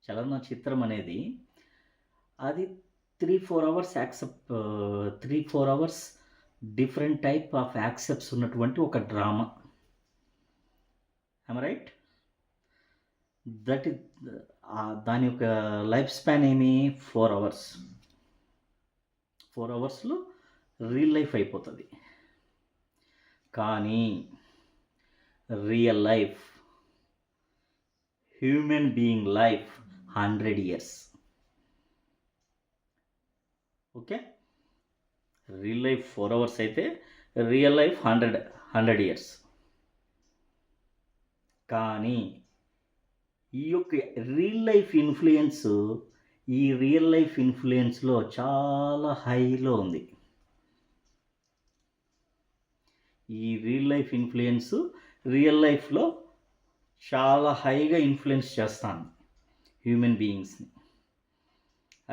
Speaker 1: చలనచిత్రం అనేది అది 3-4 hours different type of accepts ఉన్నటువంటి ఒక drama. I'm right? That is దాని యొక్క లైఫ్ స్పాన్ ఏమి 4 అవర్స్. 4 అవర్స్‌లో రియల్ లైఫ్ అయిపోతుంది. కానీ real life, human being life 100 years. Okay, real life 4 hours అయితే రియల్ లైఫ్ 100 ఇయర్స్. కానీ ఈ యొక్క రియల్ లైఫ్ ఇన్ఫ్లుయెన్స్లో చాలా హైలో ఉంది. ఈ రియల్ లైఫ్ ఇన్ఫ్లుయెన్స్ రియల్ లైఫ్లో చాలా హైగా ఇన్ఫ్లుయెన్స్ చేస్తాను హ్యూమన్ బీయింగ్స్ని.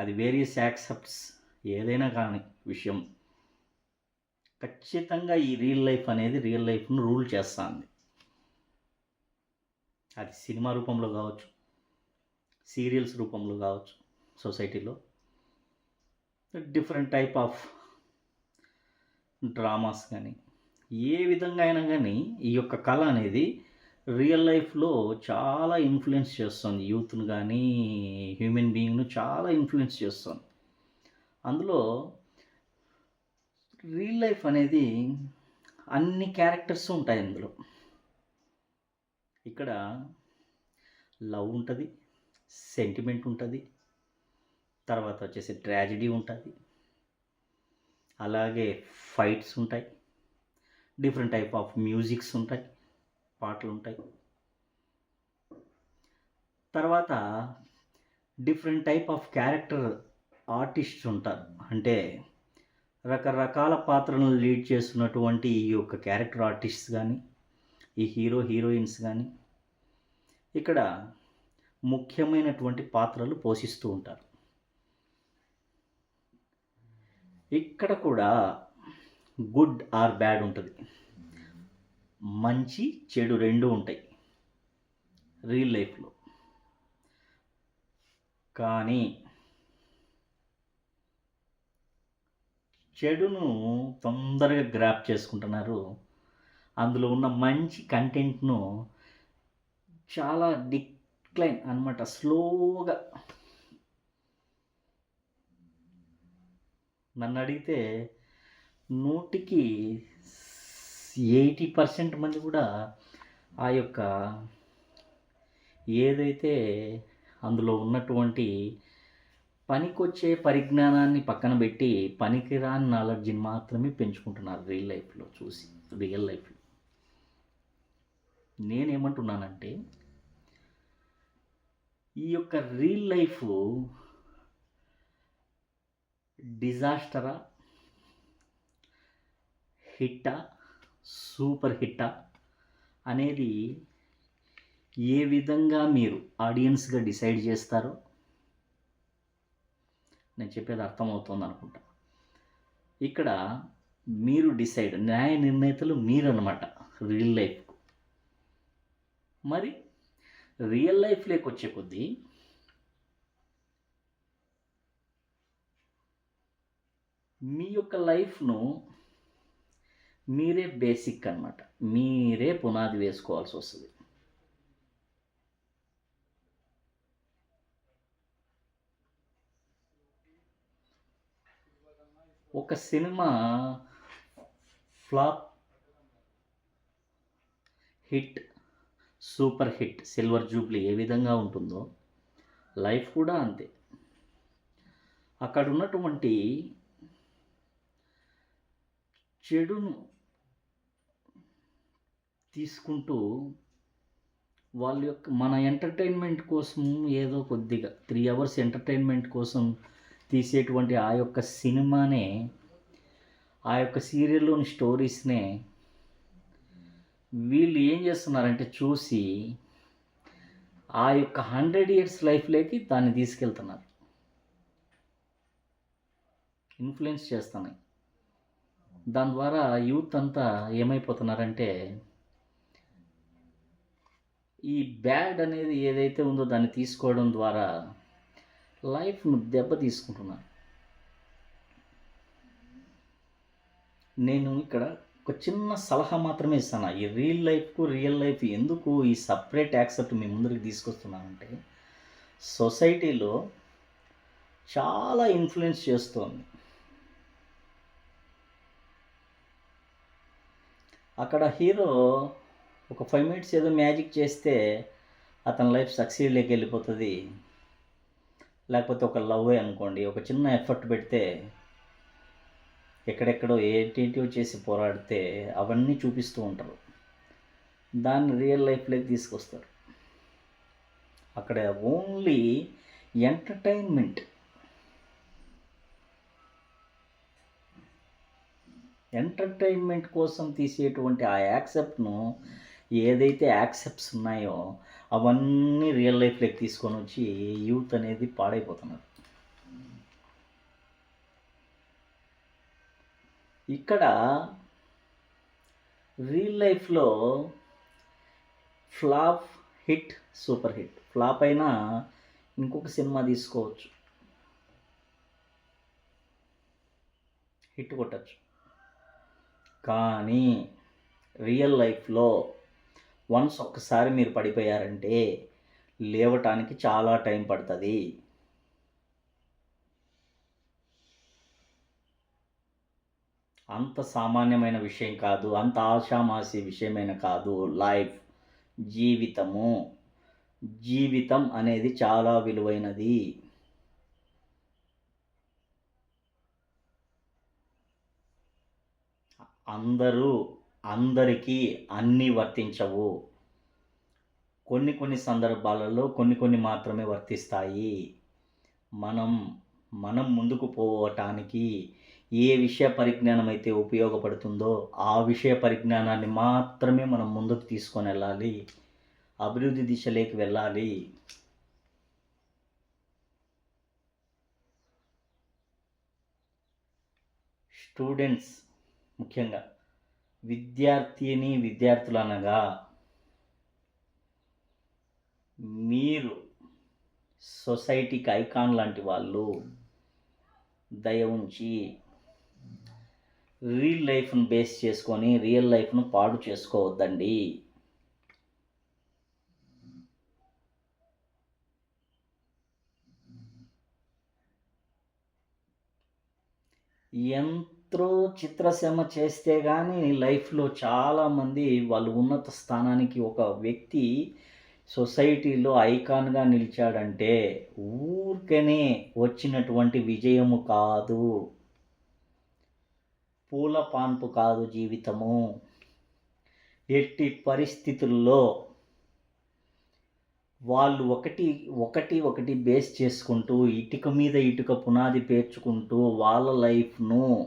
Speaker 1: అది వేరియస్ యాక్సెప్ట్స్ ఏదైనా కానీ విషయం, ఖచ్చితంగా ఈ రియల్ లైఫ్ అనేది రియల్ లైఫ్ను రూల్ చేస్తుంది. అది సినిమా రూపంలో కావచ్చు, సీరియల్స్ రూపంలో కావచ్చు, సొసైటీలో డిఫరెంట్ టైప్ ఆఫ్ డ్రామాస్ కానీ ఏ విధంగా అయినా కానీ ఈ యొక్క కళ అనేది రియల్ లైఫ్లో చాలా ఇన్ఫ్లుయెన్స్ చేస్తుంది. యూత్ను కానీ హ్యూమన్ బీయింగ్ను చాలా ఇన్ఫ్లుయెన్స్ చేస్తుంది. అందులో రియల్ లైఫ్ అనేది అన్ని క్యారెక్టర్స్ ఉంటాయి అందులో. ఇక్కడ లవ్ ఉంటుంది, సెంటిమెంట్ ఉంటుంది, తర్వాత వచ్చేసి ట్రాజడీ ఉంటుంది, అలాగే ఫైట్స్ ఉంటాయి, డిఫరెంట్ టైప్ ఆఫ్ మ్యూజిక్స్ ఉంటాయి, పాటలు ఉంటాయి, తర్వాత different type of character artists ఉంటారు. అంటే రకరకాల పాత్రలను లీడ్ చేస్తున్నటువంటి ఈ యొక్క క్యారెక్టర్ ఆర్టిస్ట్స్ కానీ, ఈ హీరోయిన్స్ కానీ ఇక్కడ ముఖ్యమైనటువంటి పాత్రలు పోషిస్తూ ఉంటారు. ఇక్కడ కూడా గుడ్ ఆర్ బ్యాడ్ ఉంటుంది, మంచి చెడు రెండు ఉంటాయి రియల్ లైఫ్లో. కానీ చెడును తొందరగా గ్రాప్ చేసుకుంటున్నారు. అందులో ఉన్న మంచి కంటెంట్ను చాలా డిక్లైన్ అన్నమాట, స్లోగా. నన్ను అడిగితే 100కి 80% మంది కూడా ఆ యొక్క ఏదైతే అందులో ఉన్నటువంటి పనికొచ్చే పరిజ్ఞానాన్ని పక్కన పెట్టి పనికిరాని నాలెడ్జ్ని మాత్రమే పెంచుకుంటున్నారు రియల్ లైఫ్లో చూసి. రియల్ లైఫ్లో నేనేమంటున్నానంటే ఈ యొక్క రియల్ లైఫ్ డిజాస్టరా, హిట్టా, సూపర్ హిట్టా అనేది ఏ విధంగా మీరు ఆడియన్స్గా డిసైడ్ చేస్తారో నేను చెప్పేది అర్థమవుతుంది అనుకుంటా. ఇక్కడ మీరు డిసైడ్, న్యాయ నిర్ణేతలు మీరు అన్నమాట రియల్ లైఫ్. మరి రియల్ లైఫ్లోకి వచ్చే కొద్దీ మీ యొక్క లైఫ్ను మీరే బేసిక్ అన్నమాట, మీరే పునాది వేసుకోవాల్సి వస్తుంది. ఒక cinema flop, hit, super hit, silver jubilee ఏ విధంగా ఉంటుందో లైఫ్ కూడా అంతే. అక్కడ ఉన్నటువంటి చెడును తీసుకుంటూ వాళ్ళ యొక్క మన ఎంటర్టైన్మెంట్ కోసం ఏదో కొద్దిగా 3 అవర్స్ ఎంటర్టైన్మెంట్ కోసం తీసేటువంటి ఆ యొక్క సినిమానే, ఆ యొక్క సీరియల్లోని స్టోరీస్నే వీళ్ళు ఏం చేస్తున్నారంటే చూసి ఆ యొక్క 100 ఇయర్స్ లైఫ్లోకి దాన్ని తీసుకెళ్తున్నారు, ఇన్ఫ్లుయెన్స్ చేస్తున్నాయి. దాని ద్వారా యూత్ అంతా ఏమైపోతున్నారంటే ఈ బ్యాడ్ అనేది ఏదైతే ఉందో దాన్ని తీసుకోవడం ద్వారా లైఫ్ను దెబ్బ తీసుకుంటున్నారు. నేను ఇక్కడ ఒక చిన్న సలహా మాత్రమే ఇస్తాను. ఈ రియల్ లైఫ్ ఎందుకు ఈ సెపరేట్ యాక్సెప్ట్ మీ ముందరికి తీసుకొస్తున్నానంటే, సొసైటీలో చాలా ఇన్‌ఫ్లూయెన్స్ చేస్తోంది. అక్కడ హీరో ఒక 5 మినిట్స్ ఏదో మ్యాజిక్ చేస్తే అతని లైఫ్ సక్సీడ్‌లోకి వెళ్ళిపోతది. లేకపోతే ఒక లవ్వే అనుకోండి. ఒక చిన్న ఎఫర్ట్ పెడితే ఎక్కడెక్కడో ఏంటేంటివో చేసి పోరాడితే అవన్నీ చూపిస్తూ ఉంటారు. దాన్ని రియల్ లైఫ్‌లోకి తీసుకొస్తారు. అక్కడ ఓన్లీ ఎంటర్‌టైన్‌మెంట్. ఎంటర్‌టైన్‌మెంట్ కోసం తీసేటువంటి ఆ యాక్సెప్ట్‌ను ఏదైతే యాక్సెప్ట్స్ ఉన్నాయో అవన్నీ రియల్ లైఫ్‌లోకి తీసుకొనొచ్చి యూత్ అనేది పాడైపోతున్నారు. ఇక్కడ రియల్ లైఫ్‌లో flop, hit, super hit. Flop అయినా ఇంకొక సినిమా తీసుకోవచ్చు. హిట్ కొట్టొచ్చు. కానీ రియల్ లైఫ్‌లో వన్స్ ఒక్కసారి మీరు పడిపోయారంటే లేవటానికి చాలా టైం పడతది. అంత సామాన్యమైన విషయం కాదు. అంత ఆషామాషీ విషయమైన కాదు లైఫ్. జీవితము. జీవితం అనేది చాలా విలువైనది. అందరికీ అన్నీ వర్తించవు. కొన్ని సందర్భాలలో కొన్ని మాత్రమే వర్తిస్తాయి. మనం ముందుకు పోవటానికి ఏ విషయ పరిజ్ఞానం అయితే ఉపయోగపడుతుందో ఆ విషయ పరిజ్ఞానాన్ని మాత్రమే మనం ముందుకు తీసుకొని వెళ్ళాలి. అభివృద్ధి దిశలోకి వెళ్ళాలి. స్టూడెంట్స్ ముఖ్యంగా విద్యార్థులనగా మీరు సొసైటీకి ఐకాన్ లాంటి వాళ్ళు. దయ ఉంచి రియల్ లైఫ్‌ను బేస్ చేసుకొని రియల్ లైఫ్‌ను పాడు చేసుకోవద్దండి. ఎంతో చిత్రసీమ చేస్తే కానీ లైఫ్‌లో చాలామంది వాళ్ళు ఉన్నత స్థానానికి ఒక వ్యక్తి సొసైటీలో ఐకాన్‌గా నిలిచాడంటే ఊరికనే వచ్చినటువంటి విజయము కాదు. పూల పాన్పు కాదు జీవితము. ఎట్టి పరిస్థితుల్లో వాళ్ళు ఒకటి బేస్ చేసుకుంటూ ఇటుక మీద ఇటుక పునాది పేర్చుకుంటూ వాళ్ళ లైఫ్‌ను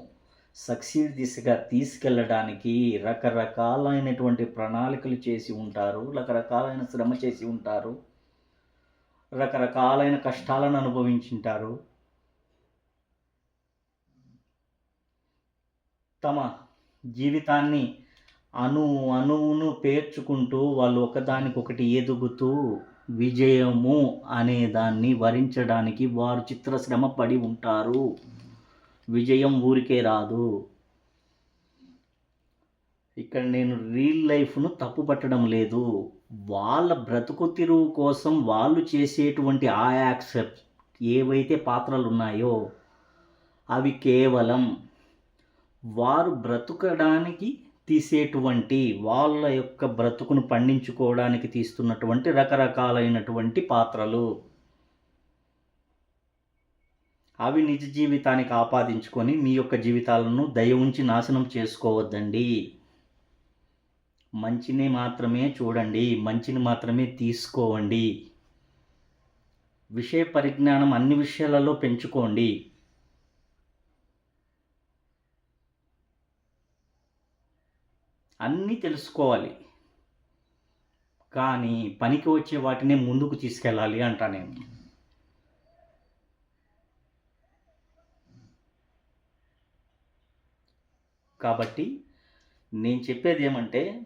Speaker 1: సక్సీడ్ దిశగా తీసుకెళ్ళడానికి రకరకాలైనటువంటి ప్రణాళికలు చేసి ఉంటారు. రకరకాలైన శ్రమ చేసి ఉంటారు. రకరకాలైన కష్టాలను అనుభవించుంటారు. తమ జీవితాన్ని అణువును పేర్చుకుంటూ వాళ్ళు ఒకదానికొకటి ఎదుగుతూ విజయము అనే దాన్ని వరించడానికి వారు చిత్రశ్రమ పడి ఉంటారు. విజయం ఊరికే రాదు. ఇక్కడ నేను రియల్ లైఫ్‌ను తప్పు పట్టడం లేదు. వాళ్ళ బ్రతుకు తెరువు కోసం వాళ్ళు చేసేటువంటి ఆ యాక్సెప్ట్ ఏవైతే పాత్రలు ఉన్నాయో అవి కేవలం వారు బ్రతుకడానికి తీసేటువంటి వాళ్ళ యొక్క బ్రతుకును పండించుకోవడానికి తీస్తున్నటువంటి రకరకాలైనటువంటి పాత్రలు. అవి నిజ జీవితానికి ఆపాదించుకొని మీ యొక్క జీవితాలను దయ ఉంచి నాశనం చేసుకోవద్దండి. మంచిని మాత్రమే చూడండి. మంచిని మాత్రమే తీసుకోండి. విషయ పరిజ్ఞానం అన్ని విషయాలలో పెంచుకోండి. అన్నీ తెలుసుకోవాలి. కానీ పనికి వచ్చే వాటినే ముందుకు తీసుకెళ్ళాలి అంటా నేను. కాబట్టి నేను చెప్పేది ఏమంటే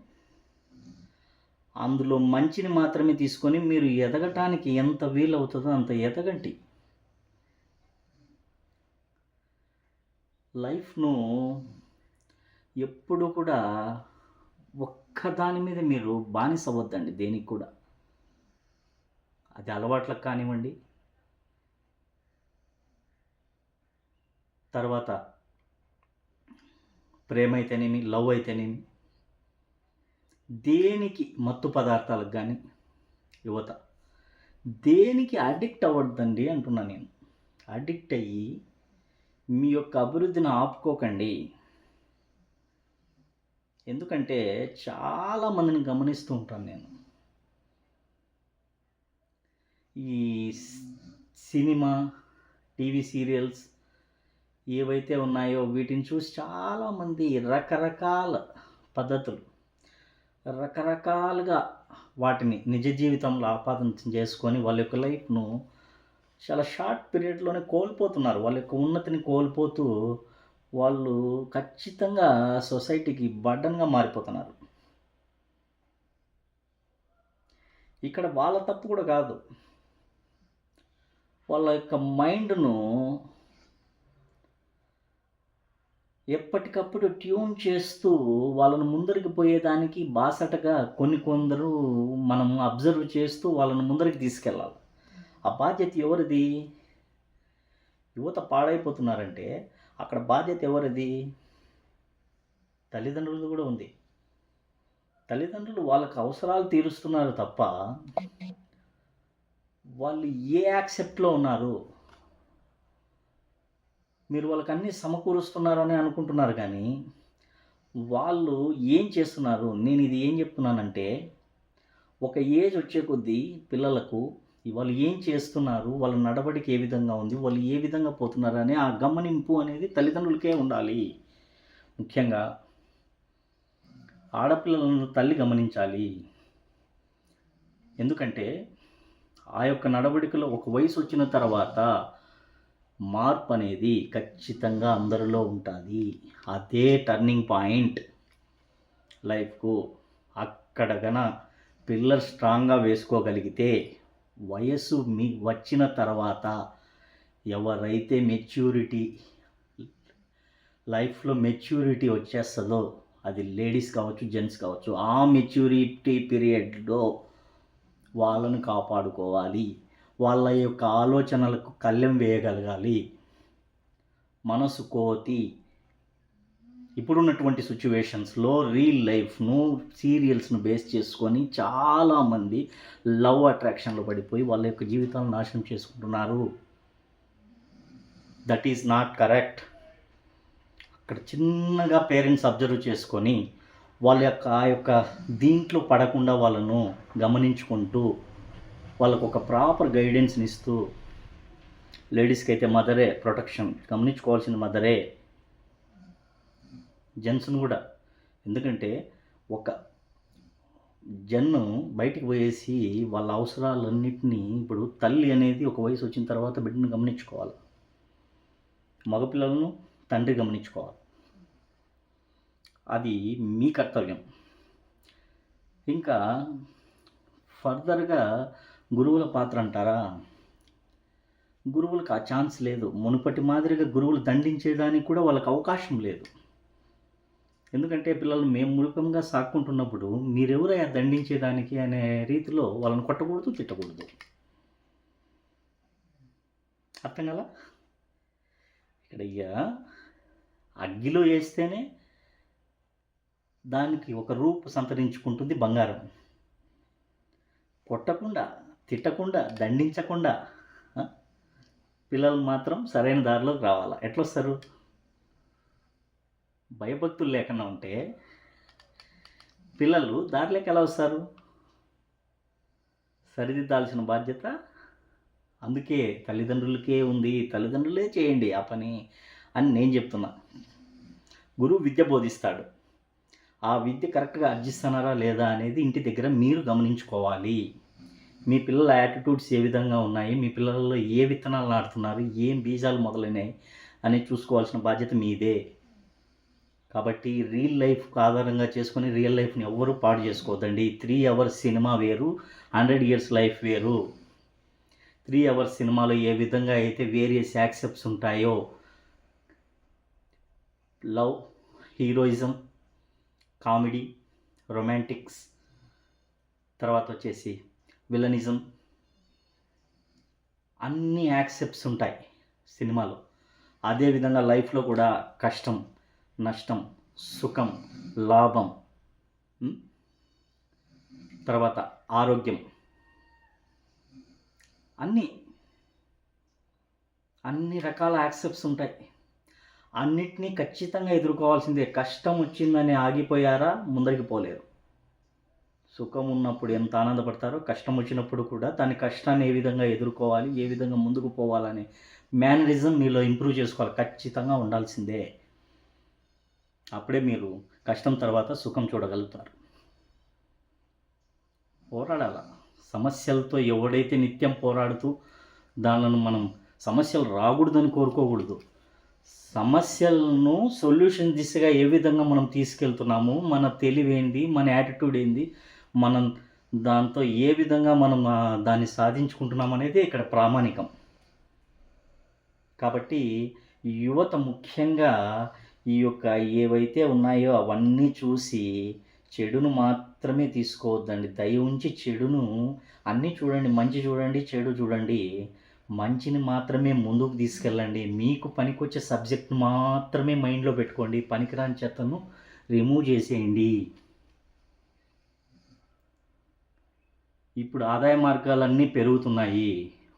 Speaker 1: అందులో మంచిని మాత్రమే తీసుకొని మీరు ఎదగటానికి ఎంత వీలవుతుందో అంత ఎదగండి. లైఫ్‌ను ఎప్పుడు కూడా ఒక్క దాని మీద మీరు బానిస అవ్వద్దండి దేనికి కూడా. అది అలవాట్లకు కానివ్వండి, తర్వాత ప్రేమ అయితేనేమి, లవ్ అయితేనేమి, దేనికి మత్తు పదార్థాలకు కానీ యువత దేనికి అడిక్ట్ అవ్వద్దండి అంటున్నా నేను. అడిక్ట్ అయ్యి మీ యొక్క అభివృద్ధిని ఆపుకోకండి. ఎందుకంటే చాలామందిని గమనిస్తూ ఉంటాను నేను. ఈ సినిమా, టీవీ సీరియల్స్ ఏవైతే ఉన్నాయో వీటిని చూసి చాలామంది రకరకాల పద్ధతులు, రకరకాలుగా వాటిని నిజ జీవితంలో ఆపాదన చేసుకొని వాళ్ళ యొక్క లైఫ్ను చాలా షార్ట్ పీరియడ్లోనే కోల్పోతున్నారు. వాళ్ళ యొక్క ఉన్నతిని కోల్పోతూ వాళ్ళు ఖచ్చితంగా సొసైటీకి బర్డన్గా మారిపోతున్నారు. ఇక్కడ వాళ్ళ తప్పు కూడా కాదు. వాళ్ళ యొక్క మైండ్ను ఎప్పటికప్పుడు ట్యూన్ చేస్తూ వాళ్ళను ముందరికి పోయేదానికి బాసటగా కొందరు మనం అబ్జర్వ్ చేస్తూ వాళ్ళను ముందరికి తీసుకెళ్ళాలి. ఆ బాధ్యత ఎవరిది? యువత పాడైపోతున్నారంటే అక్కడ బాధ్యత ఎవరిది? తల్లిదండ్రులది కూడా ఉంది. తల్లిదండ్రులు వాళ్ళకి అవసరాలు తీరుస్తున్నారు తప్ప వాళ్ళు ఏ యాక్సెప్ట్లో ఉన్నారు? మీరు వాళ్ళకి అన్నీ సమకూరుస్తున్నారని అనుకుంటున్నారు కానీ వాళ్ళు ఏం చేస్తున్నారు? నేను ఇది ఏం చెప్తున్నానంటే, ఒక ఏజ్ వచ్చే కొద్దీ పిల్లలకు వాళ్ళు ఏం చేస్తున్నారు, వాళ్ళ నడవడిక ఏ విధంగా ఉంది, వాళ్ళు ఏ విధంగా పోతున్నారు అనే ఆ గమనింపు అనేది తల్లిదండ్రులకే ఉండాలి. ముఖ్యంగా ఆడపిల్లలను తల్లి గమనించాలి. ఎందుకంటే ఆ యొక్క నడవడికలో ఒక వయసు వచ్చిన తర్వాత మార్పు అనేది ఖచ్చితంగా అందరిలో ఉంటుంది. అదే టర్నింగ్ పాయింట్ లైఫ్కు. అక్కడ పిల్లలు స్ట్రాంగ్గా వేసుకోగలిగితే వయసు వచ్చిన తర్వాత ఎవరైతే లైఫ్లో మెచ్యూరిటీ వచ్చేస్తుందో, అది లేడీస్ కావచ్చు, జెంట్స్ కావచ్చు, ఆ మెచ్యూరిటీ పీరియడ్లో వాళ్ళను కాపాడుకోవాలి. వాళ్ళ యొక్క ఆలోచనలకు కళ్ళెం వేయగలగాలి. మనసు కోతి ఇప్పుడున్నటువంటి సిచ్యువేషన్స్లో రియల్ లైఫ్ను, సీరియల్స్ను బేస్ చేసుకొని చాలామంది లవ్ అట్రాక్షన్లో పడిపోయి వాళ్ళ యొక్క జీవితాలను నాశనం చేసుకుంటున్నారు. That is not correct. అక్కడ చిన్నగా పేరెంట్స్ అబ్జర్వ్ చేసుకొని వాళ్ళ యొక్క ఆ యొక్క దీంట్లో పడకుండా వాళ్ళను గమనించుకుంటూ వాళ్ళకు ఒక ప్రాపర్ గైడెన్స్ని ఇస్తూ, లేడీస్కి అయితే మదరే ప్రొటెక్షన్, గమనించుకోవాల్సిన మదరే, జెంట్స్ను కూడా. ఎందుకంటే ఒక జన్ను బయటికి పోయేసి వాళ్ళ అవసరాలన్నింటినీ, ఇప్పుడు తల్లి అనేది ఒక వయసు వచ్చిన తర్వాత బిడ్డను గమనించుకోవాలి, మగపిల్లలను తండ్రి గమనించుకోవాలి. అది మీ కర్తవ్యం. ఇంకా ఫర్దర్గా గురువుల పాత్ర అంటారా? గురువులకు ఆ ఛాన్స్ లేదు. మునుపటి మాదిరిగా గురువులు దండించేదానికి కూడా వాళ్ళకి అవకాశం లేదు. ఎందుకంటే పిల్లలు మేము మూర్ఖంగా సాక్కుంటున్నప్పుడు మీరెవరయ్యా దండించేదానికి అనే రీతిలో వాళ్ళని కొట్టకూడదు, తిట్టకూడదు. అర్థం కదా? ఇక్కడ అగ్గిలో వేస్తేనే దానికి ఒక రూపు సంతరించుకుంటుంది బంగారం. కొట్టకుండా, తిట్టకుండా, దండించకుండా పిల్లలు మాత్రం సరైన దారిలోకి రావాలా? ఎట్లొస్తారు? భయభక్తులు లేకుండా ఉంటే పిల్లలు దారిలోకి ఎలా వస్తారు? సరిదిద్దాల్సిన బాధ్యత అందుకే తల్లిదండ్రులకే ఉంది. తల్లిదండ్రులే చేయండి ఆ పని అని నేను చెప్తున్నా. గురువు విద్య బోధిస్తాడు. ఆ విద్య కరెక్ట్గా అర్జిస్తున్నారా లేదా అనేది ఇంటి దగ్గర మీరు గమనించుకోవాలి. మీ పిల్లల యాటిట్యూడ్స్ ఏ విధంగా ఉన్నాయి, మీ పిల్లలలో ఏ విత్తనాలు నాటుతున్నారు, ఏం బీజాలు మొదలైనాయి అని చూసుకోవాల్సిన బాధ్యత మీదే. కాబట్టి రియల్ లైఫ్ ఆధారంగా చేసుకొని రియల్ లైఫ్ని ఎవ్వరూ పాడు చేసుకోవద్దండి. 3 అవర్స్ సినిమా వేరు, 100 years లైఫ్ వేరు. 3 అవర్స్ సినిమాలో ఏ విధంగా అయితే వేరియస్ యాక్సెప్ట్స్ ఉంటాయో, లవ్ హీరోయిజం, కామెడీ, రొమాంటిక్స్, తర్వాత వచ్చేసి విలనిజం, అన్ని యాక్సెప్ట్స్ ఉంటాయి సినిమాలో. అదేవిధంగా లైఫ్లో కూడా కష్టం, నష్టం, సుఖం, లాభం, తర్వాత ఆరోగ్యం, అన్నీ అన్ని రకాల యాక్సెప్ట్స్ ఉంటాయి. అన్నిటినీ ఖచ్చితంగా ఎదుర్కోవాల్సిందే. కష్టం వచ్చిందని ఆగిపోయారా ముందరికి పోలేరు. సుఖం ఉన్నప్పుడు ఎంత ఆనందపడతారో కష్టం వచ్చినప్పుడు కూడా దాని కష్టాన్ని ఏ విధంగా ఎదుర్కోవాలి, ఏ విధంగా ముందుకు పోవాలనే మేనరిజం మీలో ఇంప్రూవ్ చేసుకోవాలి. ఖచ్చితంగా ఉండాల్సిందే. అప్పుడే మీరు కష్టం తర్వాత సుఖం చూడగలుగుతారు. పోరాడాల. సమస్యలతో ఎవడైతే నిత్యం పోరాడుతూ దానిని మనం సమస్యలు రాకూడదని కోరుకోకూడదు. సమస్యలను సొల్యూషన్ దిశగా ఏ విధంగా మనం తీసుకెళ్తున్నాము, మన తెలివేంది, మన యాటిట్యూడ్ ఏంది, మనం దాంతో ఏ విధంగా మనం దాన్ని సాధించుకుంటున్నాం అనేది ఇక్కడ ప్రామాణికం. కాబట్టి యువత ముఖ్యంగా ఈ యొక్క ఏవైతే ఉన్నాయో అవన్నీ చూసి చెడును మాత్రమే తీసుకోవద్దండి. దయ ఉంచి చెడును అన్నీ చూడండి, మంచి చూడండి, చెడు చూడండి. మంచిని మాత్రమే ముందుకు తీసుకెళ్ళండి. మీకు పనికొచ్చే సబ్జెక్ట్ మాత్రమే మైండ్లో పెట్టుకోండి. పనికిరాని చెత్తను రిమూవ్ చేసేయండి. ఇప్పుడు ఆదాయ మార్గాలన్నీ పెరుగుతున్నాయి.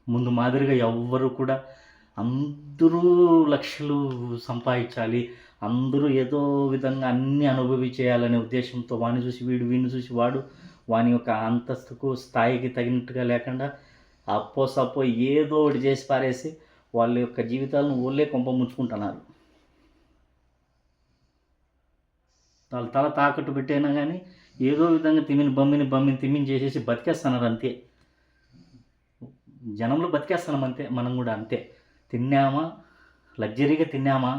Speaker 1: ముందు మాదిరిగా ఎవ్వరు కూడా అందరూ లక్షలు సంపాదించాలి, అందరూ ఏదో విధంగా అన్నీ అనుభవించేయాలనే ఉద్దేశంతో వాడిని చూసి వీడు, వీడిని చూసి వాడు, వాని యొక్క అంతస్తుకు స్థాయికి తగినట్టుగా లేకుండా అప్పో సప్పో ఏదో ఒకటి చేసి పారేసి వాళ్ళ యొక్క జీవితాలను ఓళ్ళే కొంప ముంచుకుంటున్నారు. వాళ్ళ తల తాకట్టు పెట్టైనా కానీ ఏదో విధంగా తిమ్మిని చేసేసి బతికేస్తున్నారు అంతే. జనంలో బతికేస్తున్నాం అంతే. మనం కూడా అంతే. తిన్నామా, లగ్జరీగా తిన్నామా,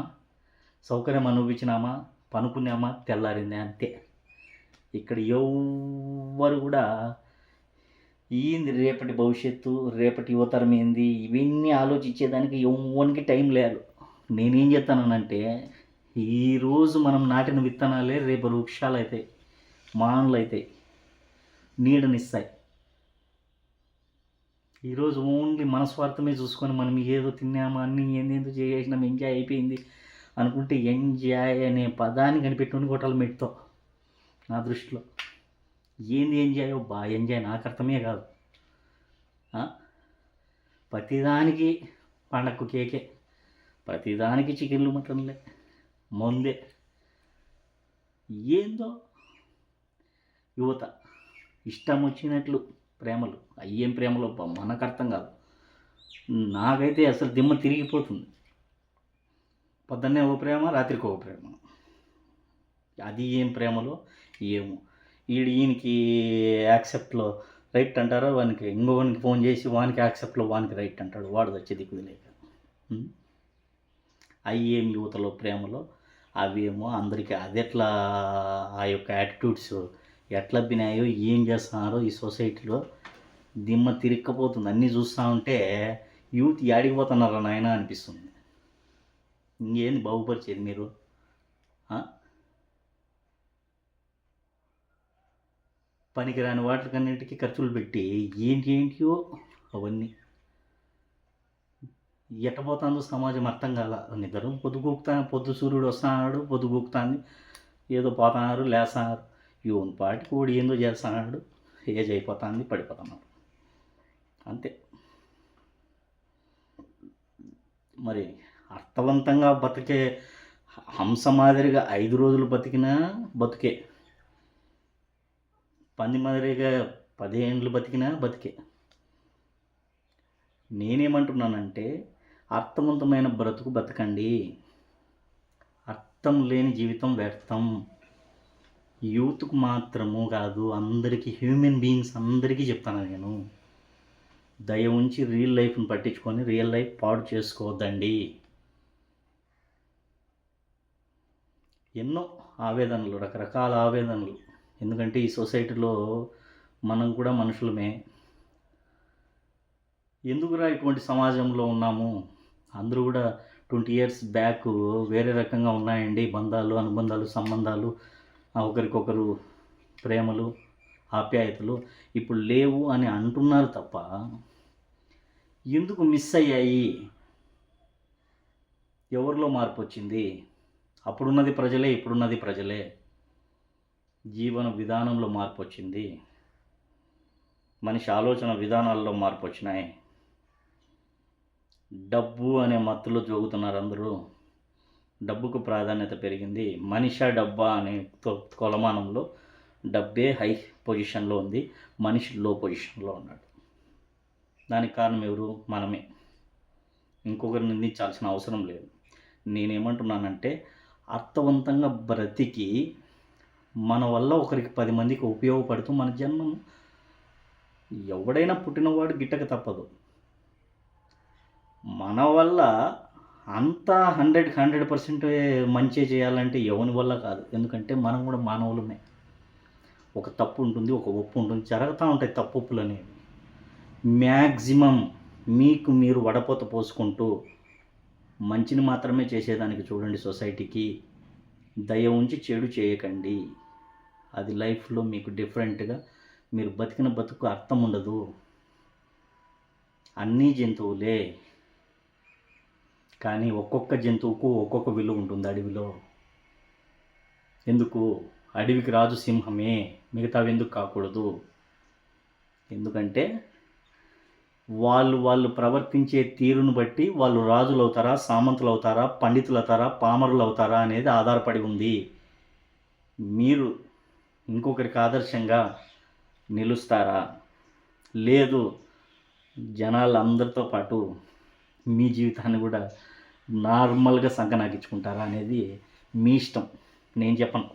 Speaker 1: సౌకర్యం అనుభవించినామా, పనుకున్నామా, తెల్లారిందే అంతే. ఇక్కడ ఎవ్వరు కూడా ఏంది రేపటి భవిష్యత్తు, రేపటి యువతరం ఏంది, ఇవన్నీ ఆలోచించేదానికి ఎవ్వరికి టైం లేదు. నేనేం చెప్తానంటే ఈరోజు మనం నాటిన విత్తనాలే రేపు వృక్షాలు అవుతాయి, మానులు అవుతాయి, నీడనిస్తాయి. ఈరోజు ఓన్లీ మనస్వార్థమే చూసుకొని మనం ఏదో తిన్నామా, అన్నీ ఏందేందో చేసినాం, ఎంజాయ్ అయిపోయింది అనుకుంటే ఎంజాయ్ అనే పదాన్ని కనిపెట్టుకుని కొట్టాలి మెట్టుతో. నా దృష్టిలో ఏంది ఎంజాయ్? ఎంజాయ్ నాకు అర్థమే కాదు. ప్రతిదానికి పండక్కు కేకే, ప్రతిదానికి చికెన్లు మటన్లే, మందే. ఏందో యువత ఇష్టం వచ్చినట్లు ప్రేమలు, అయ్యేం ప్రేమలో మనకు అర్థం కాదు. నాకైతే అసలు దిమ్మ తిరిగిపోతుంది. పొద్దున్నే ఓ ప్రేమ, రాత్రికి ఒక ప్రేమ. అది ఏం ప్రేమలో ఏమో. ఈయనకి యాక్సెప్ట్లో రైట్ అంటారో, వానికి ఇంకొకరికి ఫోన్ చేసి వానికి యాక్సెప్ట్లో వానికి రైట్ అంటాడు. వాడు వచ్చే దిక్కులేక. అవి ఏం యువతలో ప్రేమలో అవేమో అందరికీ అది ఎట్లా ఆ యొక్క యాటిట్యూడ్స్ ఎట్లా బినాయో ఏం చేస్తున్నారో ఈ సొసైటీలో దిమ్మ తిరిక్కపోతుంది. అన్నీ చూస్తూ ఉంటే యూత్ ఏడిగిపోతున్నారా నాయన అనిపిస్తుంది. ఇంకేంది బాగుపరిచేది మీరు? పనికిరాని వాటికన్నింటికి ఖర్చులు పెట్టి ఏంటియో అవన్నీ ఎట్టబోతుందో సమాజం అర్థం కాల. నిద్ర పొద్దు సూర్యుడు వస్తున్నాడు, పొద్దుగూకుతాంది, ఏదో పోతున్నారు, లేస్తున్నారు. యువన్ పాటికి కూడా ఏందో చేస్తున్నాడు, ఏజ్ అయిపోతుంది, పడిపోతున్నాడు అంతే. మరి అర్థవంతంగా బతికే హంస మాదిరిగా 5 రోజులు బతికినా బతికే, పంది మాదిరిగా 10 ఏళ్ళు బతికినా బతికే. నేనేమంటున్నానంటే అర్థవంతమైన బ్రతుకు బతకండి. అర్థం లేని జీవితం వ్యర్థం. యూత్కు మాత్రము కాదు, అందరికీ, హ్యూమన్ బీయింగ్స్ అందరికీ చెప్తాను నేను. దయ ఉంచి రియల్ లైఫ్ని పట్టించుకొని రియల్ లైఫ్ పాడు చేసుకోవద్దండి. ఎన్నో ఆవేదనలు, రకరకాల ఆవేదనలు. ఎందుకంటే ఈ సొసైటీలో మనం కూడా మనుషులమే. ఎందుకురా ఇటువంటి సమాజంలో ఉన్నాము, అందరూ కూడా 20 ఇయర్స్ బ్యాక్ వేరే రకంగా ఉన్నాయండి బంధాలు, అనుబంధాలు, సంబంధాలు, ఒకరికొకరు ప్రేమలు, ఆప్యాయతలు ఇప్పుడు లేవు అని అంటున్నారు తప్ప ఎందుకు మిస్ అయ్యాయి? ఎవరిలో మార్పు వచ్చింది? అప్పుడున్నది ప్రజలే, ఇప్పుడున్నది ప్రజలే. జీవన విధానంలో మార్పు వచ్చింది, మనిషి ఆలోచన విధానాల్లో మార్పు వచ్చినాయి. డబ్బు అనే మత్తులో జోగుతున్నారు అందరూ. డబ్బుకు ప్రాధాన్యత పెరిగింది. మనిషా డబ్బా అనే కొలమానంలో డబ్బే హై పొజిషన్లో ఉంది, మనిషి లో పొజిషన్లో ఉన్నాడు. దానికి కారణం ఎవరు? మనమే. ఇంకొకరిని నిందించాల్సిన అవసరం లేదు. నేనేమంటున్నానంటే అర్థవంతంగా బ్రతికి మన వల్ల ఒకరికి 10 మందికి ఉపయోగపడుతూ మన జన్మను, ఎవడైనా పుట్టినవాడు గిట్టక తప్పదు. మన వల్ల అంతా 100% మంచి చేయాలంటే ఎవరి వల్ల కాదు. ఎందుకంటే మనం కూడా మానవులమే. ఒక తప్పు ఉంటుంది, ఒక ఒప్పు ఉంటుంది, జరుగుతూ ఉంటాయి తప్పులు అనేవి. మ్యాక్సిమం మీకు మీరు వడపోత పోసుకుంటూ మంచిని మాత్రమే చేసేదానికి చూడండి. సొసైటీకి దయ ఉంచి చెడు చేయకండి. అది లైఫ్లో మీకు డిఫరెంట్గా మీరు బతికిన బతుకు అర్థం ఉండదు. అన్నీ జంతువులే, కానీ ఒక్కొక్క జంతువుకు ఒక్కొక్క విలువ ఉంటుంది అడవిలో. ఎందుకు? అడవికి రాజు సింహమే, మిగతావి ఎందుకు కాకూడదు? ఎందుకంటే వాళ్ళు ప్రవర్తించే తీరును బట్టి వాళ్ళు రాజులు అవుతారా, సామంతులు అవుతారా, పండితులు అవుతారా, పామరులు అవుతారా అనేది ఆధారపడి ఉంది. మీరు ఇంకొకరికి ఆదర్శంగా నిలుస్తారా, లేదు జనాలందరితో పాటు మీ జీవితాన్ని కూడా నార్మల్గా సంకనాకించుకుంటారా అనేది మీ ఇష్టం, నేను చెప్పను.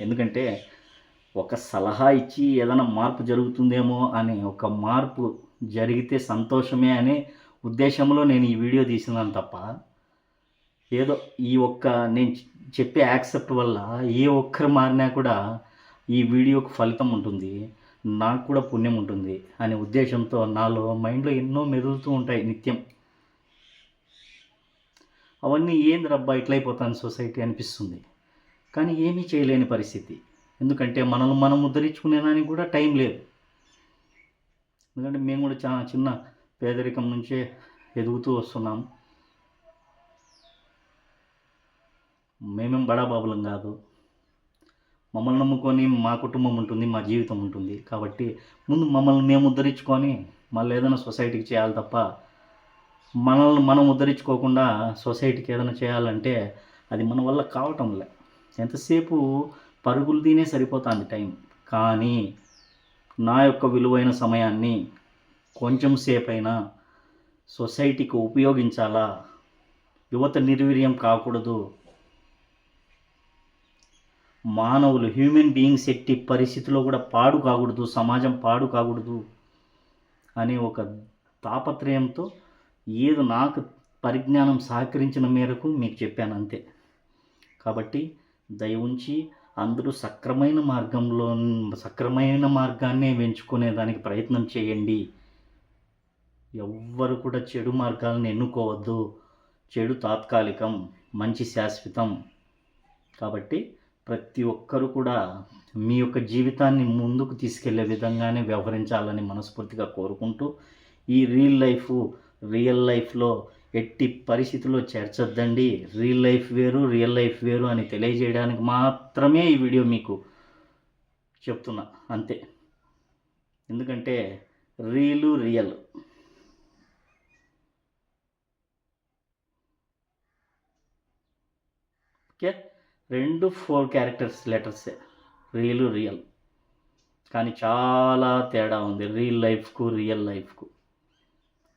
Speaker 1: ఎందుకంటే ఒక సలహా ఇచ్చి ఏదైనా మార్పు జరుగుతుందేమో అని, ఒక మార్పు జరిగితే సంతోషమే అనే ఉద్దేశంలో నేను ఈ వీడియో తీసినాను తప్ప, ఏదో ఈ ఒక్క నేను చెప్పే యాక్సెప్ట్ వల్ల ఏ ఒక్కరు మారినా కూడా ఈ వీడియోకు ఫలితం ఉంటుంది, నాకు కూడా పుణ్యం ఉంటుంది అనే ఉద్దేశంతో నాలో మైండ్లో ఎన్నో మెదులుతూ ఉంటాయి నిత్యం. అవన్నీ ఏంది రబ్బా ఇట్లయిపోతాను సొసైటీ అనిపిస్తుంది, కానీ ఏమీ చేయలేని పరిస్థితి. ఎందుకంటే మనల్ని మనం ఉద్ధరించుకునేదానికి కూడా టైం లేదు. ఎందుకంటే మేము కూడా చాలా చిన్న పేదరికం నుంచే ఎదుగుతూ వస్తున్నాం. మేమేం బడాబాబులం కాదు. మమ్మల్ని నమ్ముకొని మా కుటుంబం ఉంటుంది, మా జీవితం ఉంటుంది. కాబట్టి ముందు మమ్మల్ని మేము ఉద్ధరించుకొని మళ్ళీ ఏదైనా సొసైటీకి చేయాలి తప్ప, మనల్ని మనం ఉద్ధరించుకోకుండా సొసైటీకి ఏదైనా చేయాలంటే అది మన వల్ల కావటంలే. ఎంతసేపు పరుగులు తినే సరిపోతుంది టైం. కానీ నా యొక్క విలువైన సమయాన్ని కొంచెం సేపైనా సొసైటీకి ఉపయోగించాలా, యువత నిర్వీర్యం కాకూడదు, మానవులు హ్యూమన్ బీయింగ్స్ ఎట్టి పరిస్థితిలో కూడా పాడు కాకూడదు, సమాజం పాడు కాకూడదు అనే ఒక తాపత్రయంతో ఏదో నాకు పరిజ్ఞానం సహకరించిన మేరకు మీకు చెప్పాను అంతే. కాబట్టి దయ ఉంచి అందరూ సక్రమైన మార్గాన్నే ఎంచుకునే దానికి ప్రయత్నం చేయండి. ఎవ్వరు కూడా చెడు మార్గాలను ఎన్నుకోవద్దు. చెడు తాత్కాలికం, మంచి శాశ్వతం. కాబట్టి ప్రతి ఒక్కరూ కూడా మీ యొక్క జీవితాన్ని ముందుకు తీసుకెళ్లే విధంగానే వ్యవహరించాలని మనస్ఫూర్తిగా కోరుకుంటూ, ఈ రియల్ లైఫ్లో ఎట్టి పరిస్థితుల్లో చేర్చొద్దండి. రియల్ లైఫ్ వేరు, రియల్ లైఫ్ వేరు అని తెలియజేయడానికి మాత్రమే ఈ వీడియో మీకు చెప్తున్నా అంతే. ఎందుకంటే రియల్ ఓకే, 4 క్యారెక్టర్స్ లెటర్సే, రియల్. కానీ చాలా తేడా ఉంది రియల్ లైఫ్కు.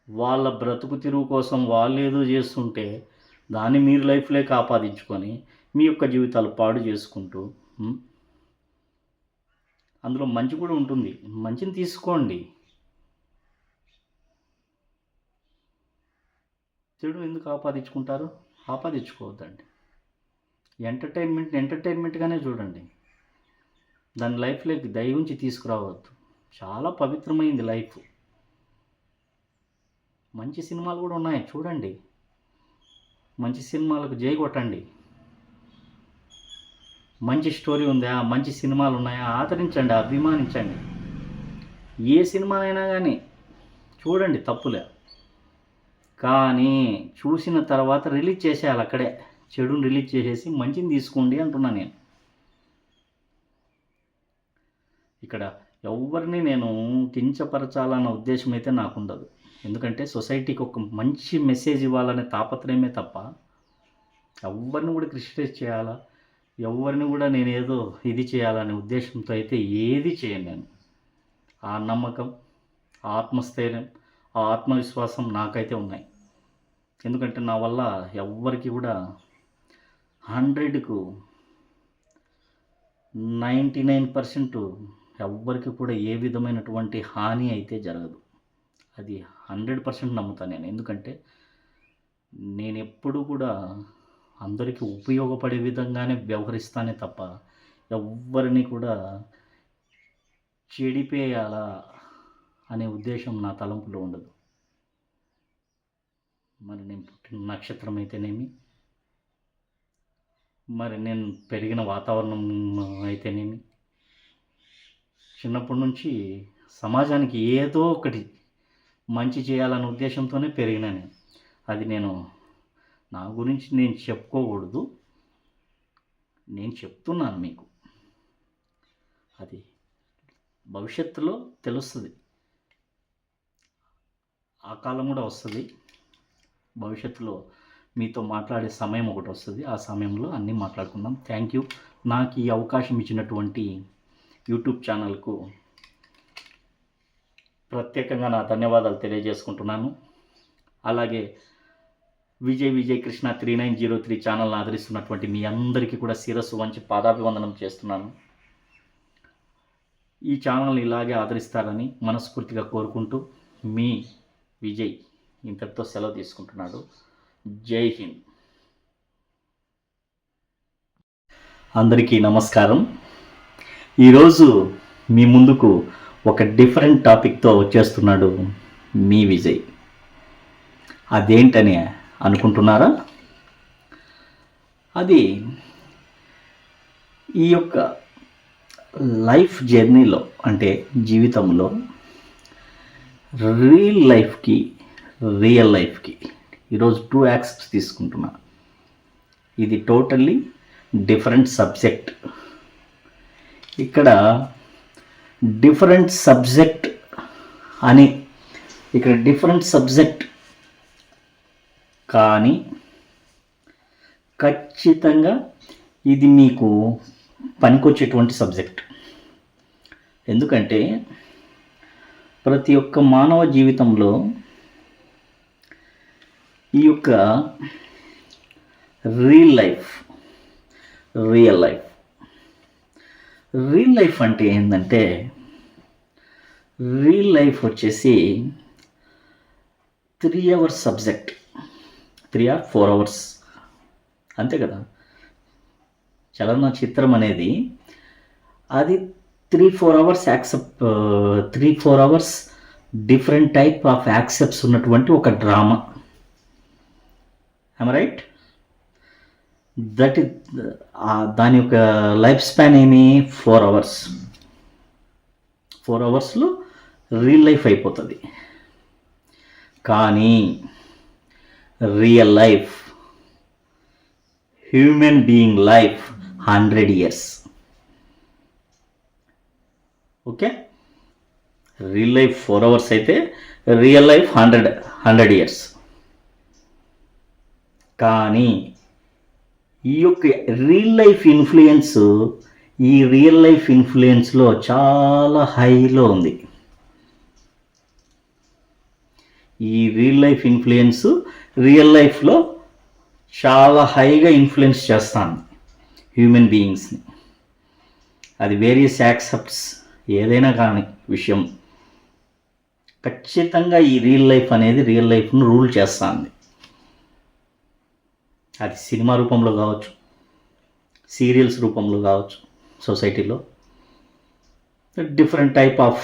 Speaker 1: వాళ్ళ బ్రతుకు తిరుగు కోసం వాళ్ళు ఏదో చేస్తుంటే దాన్ని మీరు లైఫ్లోకి ఆపాదించుకొని మీ యొక్క జీవితాలు పాడు చేసుకుంటూ, అందులో మంచి కూడా ఉంటుంది, మంచిని తీసుకోండి. చెడు ఎందుకు ఆపాదించుకుంటారు? ఆపాదించుకోవద్దండి. ఎంటర్టైన్మెంట్గానే చూడండి. దాని లైఫ్లోకి దయ ఉంచి తీసుకురావద్దు. చాలా పవిత్రమైంది లైఫ్. మంచి సినిమాలు కూడా ఉన్నాయి, చూడండి. మంచి సినిమాలకు జై కొట్టండి. మంచి స్టోరీ ఉందా, మంచి సినిమాలు ఉన్నాయా, ఆదరించండి, అభిమానించండి. ఏ సినిమానైనా కానీ చూడండి, తప్పులే. కానీ చూసిన తర్వాత రిలీజ్ చేసేయాలి అక్కడే. చెడుని రిలీజ్ చేసేసి మంచిని తీసుకోండి అంటున్నా నేను. ఇక్కడ ఎవరిని నేను కించపరచాలన్న ఉద్దేశం అయితే నాకు ఉండదు. ఎందుకంటే సొసైటీకి ఒక మంచి మెసేజ్ ఇవ్వాలనే తాపత్రయమే తప్ప ఎవరిని కూడా క్రిటిసైజ్ చేయాలా, ఎవరిని కూడా నేను ఏదో ఇది చేయాలనే ఉద్దేశంతో అయితే ఏది చేయను నేను. ఆ నమ్మకం, ఆ ఆత్మస్థైర్యం, ఆ ఆత్మవిశ్వాసం నాకైతే ఉన్నాయి. ఎందుకంటే నా వల్ల ఎవ్వరికి కూడా 100కు 99% ఎవ్వరికి కూడా ఏ విధమైనటువంటి హాని అయితే జరగదు. అది 100% నమ్ముతాను నేను. ఎందుకంటే నేను ఎప్పుడు కూడా అందరికీ ఉపయోగపడే విధంగానే వ్యవహరిస్తానే తప్ప ఎవ్వరిని కూడా చెడిపేయాలా అనే ఉద్దేశం నా తలంపులో ఉండదు. మరి నేను పుట్టిన నక్షత్రం అయితేనేమి, మరి నేను పెరిగిన వాతావరణం అయితేనేమి, చిన్నప్పటి నుంచి సమాజానికి ఏదో ఒకటి మంచి చేయాలనే ఉద్దేశంతోనే పెరిగినా నేను. అది నేను నా గురించి నేను చెప్పుకోకూడదు, నేను చెప్తున్నాను మీకు. అది భవిష్యత్తులో తెలుస్తుంది, ఆ కాలం కూడా వస్తుంది. భవిష్యత్తులో మీతో మాట్లాడే సమయం ఒకటి వస్తుంది, ఆ సమయంలో అన్నీ మాట్లాడుకుందాం. Thank you. నాకు ఈ అవకాశం ఇచ్చినటువంటి యూట్యూబ్ ఛానల్కు ప్రత్యేకంగా నా ధన్యవాదాలు తెలియజేసుకుంటున్నాను. అలాగే విజయ్ కృష్ణ 3903 ఛానల్ని ఆదరిస్తున్నటువంటి మీ అందరికీ కూడా శిరస్సు వంచి పాదాభివందనం చేస్తున్నాను. ఈ ఛానల్ని ఇలాగే ఆదరిస్తారని మనస్ఫూర్తిగా కోరుకుంటూ మీ విజయ్ ఇంతటితో సెలవు తీసుకుంటున్నాడు. జై హింద్. అందరికీ నమస్కారం. ఈరోజు మీ ముందుకు ఒక డిఫరెంట్ టాపిక్తో వచ్చేస్తున్నాడు మీ విజయ్. అదేంటని అనుకుంటున్నారా? అది ఈ యొక్క లైఫ్ జర్నీలో, అంటే జీవితంలో రియల్ లైఫ్కి ఈరోజు 2 యాస్పెక్ట్స్ తీసుకుంటున్నా. ఇది టోటల్లీ డిఫరెంట్ సబ్జెక్ట్. ఇక్కడ డిఫరెంట్ సబ్జెక్ట్ కానీ ఖచ్చితంగా ఇది మీకు పనికొచ్చేటువంటి సబ్జెక్ట్. ఎందుకంటే ప్రతి ఒక్క మానవ జీవితంలో ఈ యొక్క రియల్ లైఫ్ అంటే ఏంటంటే, రియల్ లైఫ్ వచ్చేసి 3 hours సబ్జెక్ట్, 3 or 4 hours అంతే కదా. చలనచిత్రం అనేది అది 3-4 hours 3-4 hours different type of accepts ఉన్నటువంటి ఒక drama. I'm right? That is దాని యొక్క లైఫ్ స్పాన్ ఏమి 4 hours. 4 hours రియల్ లైఫ్ అయిపోతుంది. కానీ real life, human being life 100 years. Okay, real life 4 hours అయితే రియల్ లైఫ్ 100 years. కానీ ఈ యొక్క రియల్ లైఫ్ ఇన్ఫ్లుయెన్స్లో చాలా హైలో ఉంది. ఈ రియల్ లైఫ్లో చాలా హైగా ఇన్ఫ్లుయెన్స్ చేస్తాను హ్యూమన్ బీయింగ్స్ని. అది వేరియస్ యాక్సెప్ట్స్ ఏదైనా కానీ విషయం, ఖచ్చితంగా ఈ రియల్ లైఫ్ను రూల్ చేస్తుంది. అది సినిమా రూపంలో కావచ్చు, సీరియల్స్ రూపంలో కావచ్చు, సొసైటీలో డిఫరెంట్ టైప్ ఆఫ్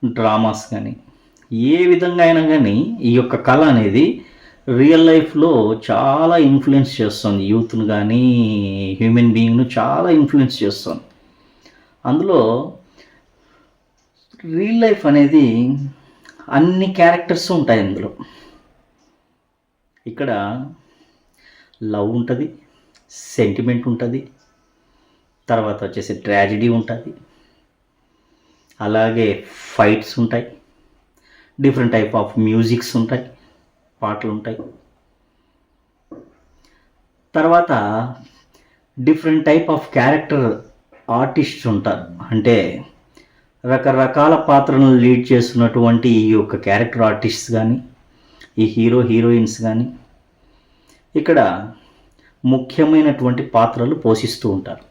Speaker 1: డ్రామాస్ కానీ, ఏ విధంగా అయినా కానీ ఈ యొక్క కళ అనేది రియల్ లైఫ్లో చాలా ఇన్ఫ్లుయెన్స్ చేస్తుంది యూత్ను కానీ హ్యూమన్ బీయింగ్ను చాలా ఇన్ఫ్లుయెన్స్ చేస్తుంది. అందులో రియల్ లైఫ్ అనేది అన్ని క్యారెక్టర్స్ ఉంటాయి అందులో. ఇక్కడ లవ్ ఉంటుంది, సెంటిమెంట్ ఉంటుంది, తర్వాత వచ్చేసి ట్రాజడీ ఉంటుంది, అలాగే ఫైట్స్ ఉంటాయి, డిఫరెంట్ టైప్ ఆఫ్ మ్యూజిక్స్ ఉంటాయి, పాటలు ఉంటాయి, తర్వాత different type of character artists ఉంటారు. అంటే రకరకాల పాత్రలను లీడ్ చేస్తున్నటువంటి ఈ యొక్క క్యారెక్టర్ ఆర్టిస్ట్స్ కానీ ఈ హీరో హీరోయిన్స్ కానీ ఇక్కడ ముఖ్యమైనటువంటి పాత్రలు పోషిస్తూ ఉంటారు.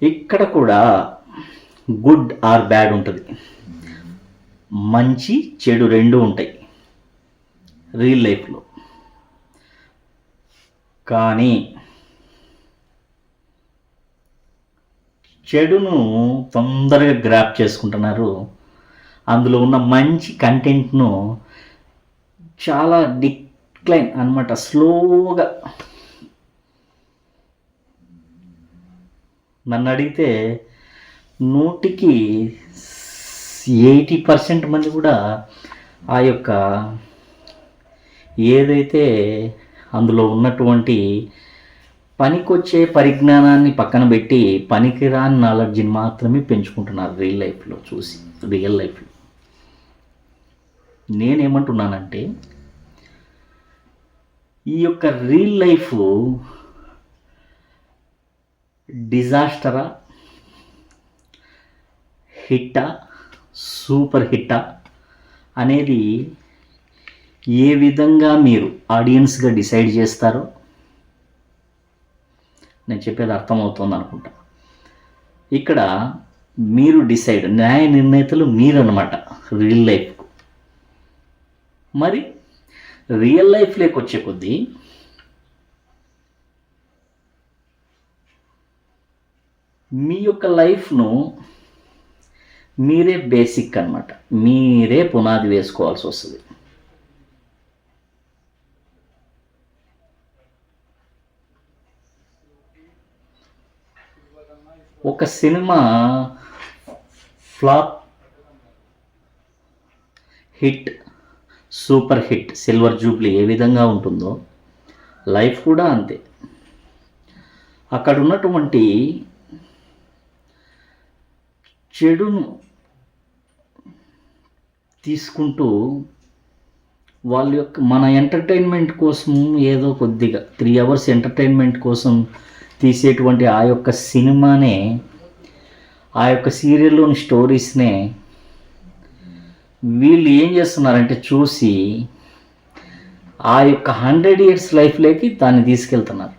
Speaker 1: ఇక్కడ కూడా గుడ్ ఆర్ బ్యాడ్ ఉంటుంది, మంచి చెడు రెండు ఉంటాయి రియల్ లైఫ్లో. కానీ చెడును తొందరగా గ్రాప్ చేసుకుంటున్నారు. అందులో ఉన్న మంచి కంటెంట్ను చాలా డిక్లైన్ అన్నమాట, స్లోగా. నన్ను అడిగితే 100కి 80% మంది కూడా ఆ యొక్క ఏదైతే అందులో ఉన్నటువంటి పనికొచ్చే పరిజ్ఞానాన్ని పక్కన పెట్టి పనికిరాని నాలెడ్జ్ని మాత్రమే పెంచుకుంటున్నారు రియల్ లైఫ్లో చూసి. రియల్ లైఫ్లో నేనేమంటున్నానంటే ఈ యొక్క రియల్ లైఫ్ డిజాస్టరా, హిట్టా, సూపర్ హిట్టా అనేది ఏ విధంగా మీరు ఆడియన్స్గా డిసైడ్ చేస్తారో నేను చెప్పేది అర్థమవుతుంది అనుకుంటా. ఇక్కడ మీరు డిసైడ్, న్యాయ నిర్ణేతలు మీరన్నమాట రియల్ లైఫ్కు. మరి రియల్ లైఫ్లోకి వచ్చే కొద్దీ మీ యొక్క లైఫ్ను మీరే బేసిక్ అన్నమాట, మీరే పునాది వేసుకోవాల్సి వస్తుంది. ఒక cinema flop, hit, super hit, silver jubilee ఏ విధంగా ఉంటుందో లైఫ్ కూడా అంతే. అక్కడ ఉన్నటువంటి చెడును తీసుకుంటూ వాళ్ళ యొక్క మన ఎంటర్టైన్మెంట్ కోసం ఏదో కొద్దిగా 3 hours ఎంటర్టైన్మెంట్ కోసం తీసేటువంటి ఆ యొక్క సినిమానే, ఆ యొక్క సీరియల్లోని స్టోరీస్నే వీళ్ళు ఏం చేస్తున్నారంటే చూసి ఆ యొక్క 100 years లైఫ్లోకి దాన్ని తీసుకెళ్తున్నారు,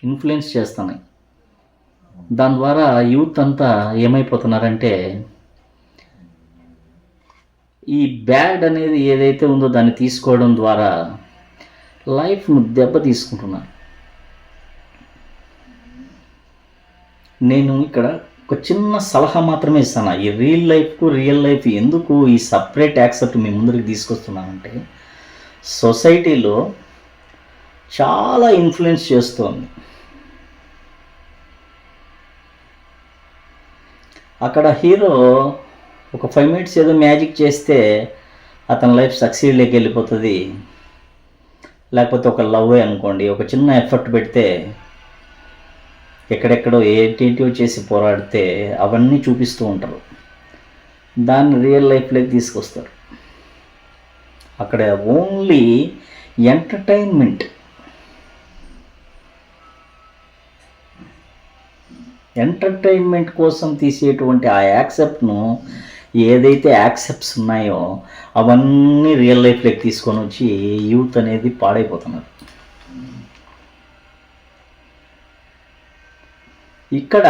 Speaker 1: ఇన్ఫ్లుయెన్స్ చేస్తున్నాయి. దాని ద్వారా యూత్ అంతా ఏమైపోతున్నారంటే ఈ బ్యాడ్ అనేది ఏదైతే ఉందో దాన్ని తీసుకోవడం ద్వారా లైఫ్ను దెబ్బ తీసుకుంటున్నారు. నేను ఇక్కడ ఒక చిన్న సలహా మాత్రమే ఇస్తాను. ఈ రియల్ లైఫ్ ఎందుకు ఈ సపరేట్ యాక్సెప్ట్ మీ ముందరికి తీసుకొస్తున్నానంటే సొసైటీలో చాలా ఇన్ఫ్లుయెన్స్ చేస్తోంది. అక్కడ హీరో ఒక 5 minutes ఏదో మ్యాజిక్ చేస్తే అతని లైఫ్ సక్సీడ్లోకి వెళ్ళిపోతుంది. లేకపోతే ఒక లవ్ అనుకోండి, ఒక చిన్న ఎఫర్ట్ పెడితే ఎక్కడెక్కడో ఏంటేంటివో చేసి పోరాడితే అవన్నీ చూపిస్తూ ఉంటారు. దాన్ని రియల్ లైఫ్లోకి తీసుకొస్తారు. అక్కడ ఓన్లీ ఎంటర్టైన్మెంట్ కోసం తీసేటువంటి ఆ యాక్సెప్ట్ను ఏదైతే యాక్సెప్ట్స్ ఉన్నాయో అవన్నీ రియల్ లైఫ్లోకి తీసుకొని వచ్చి యూత్ అనేది పాడైపోతున్నారు. ఇక్కడ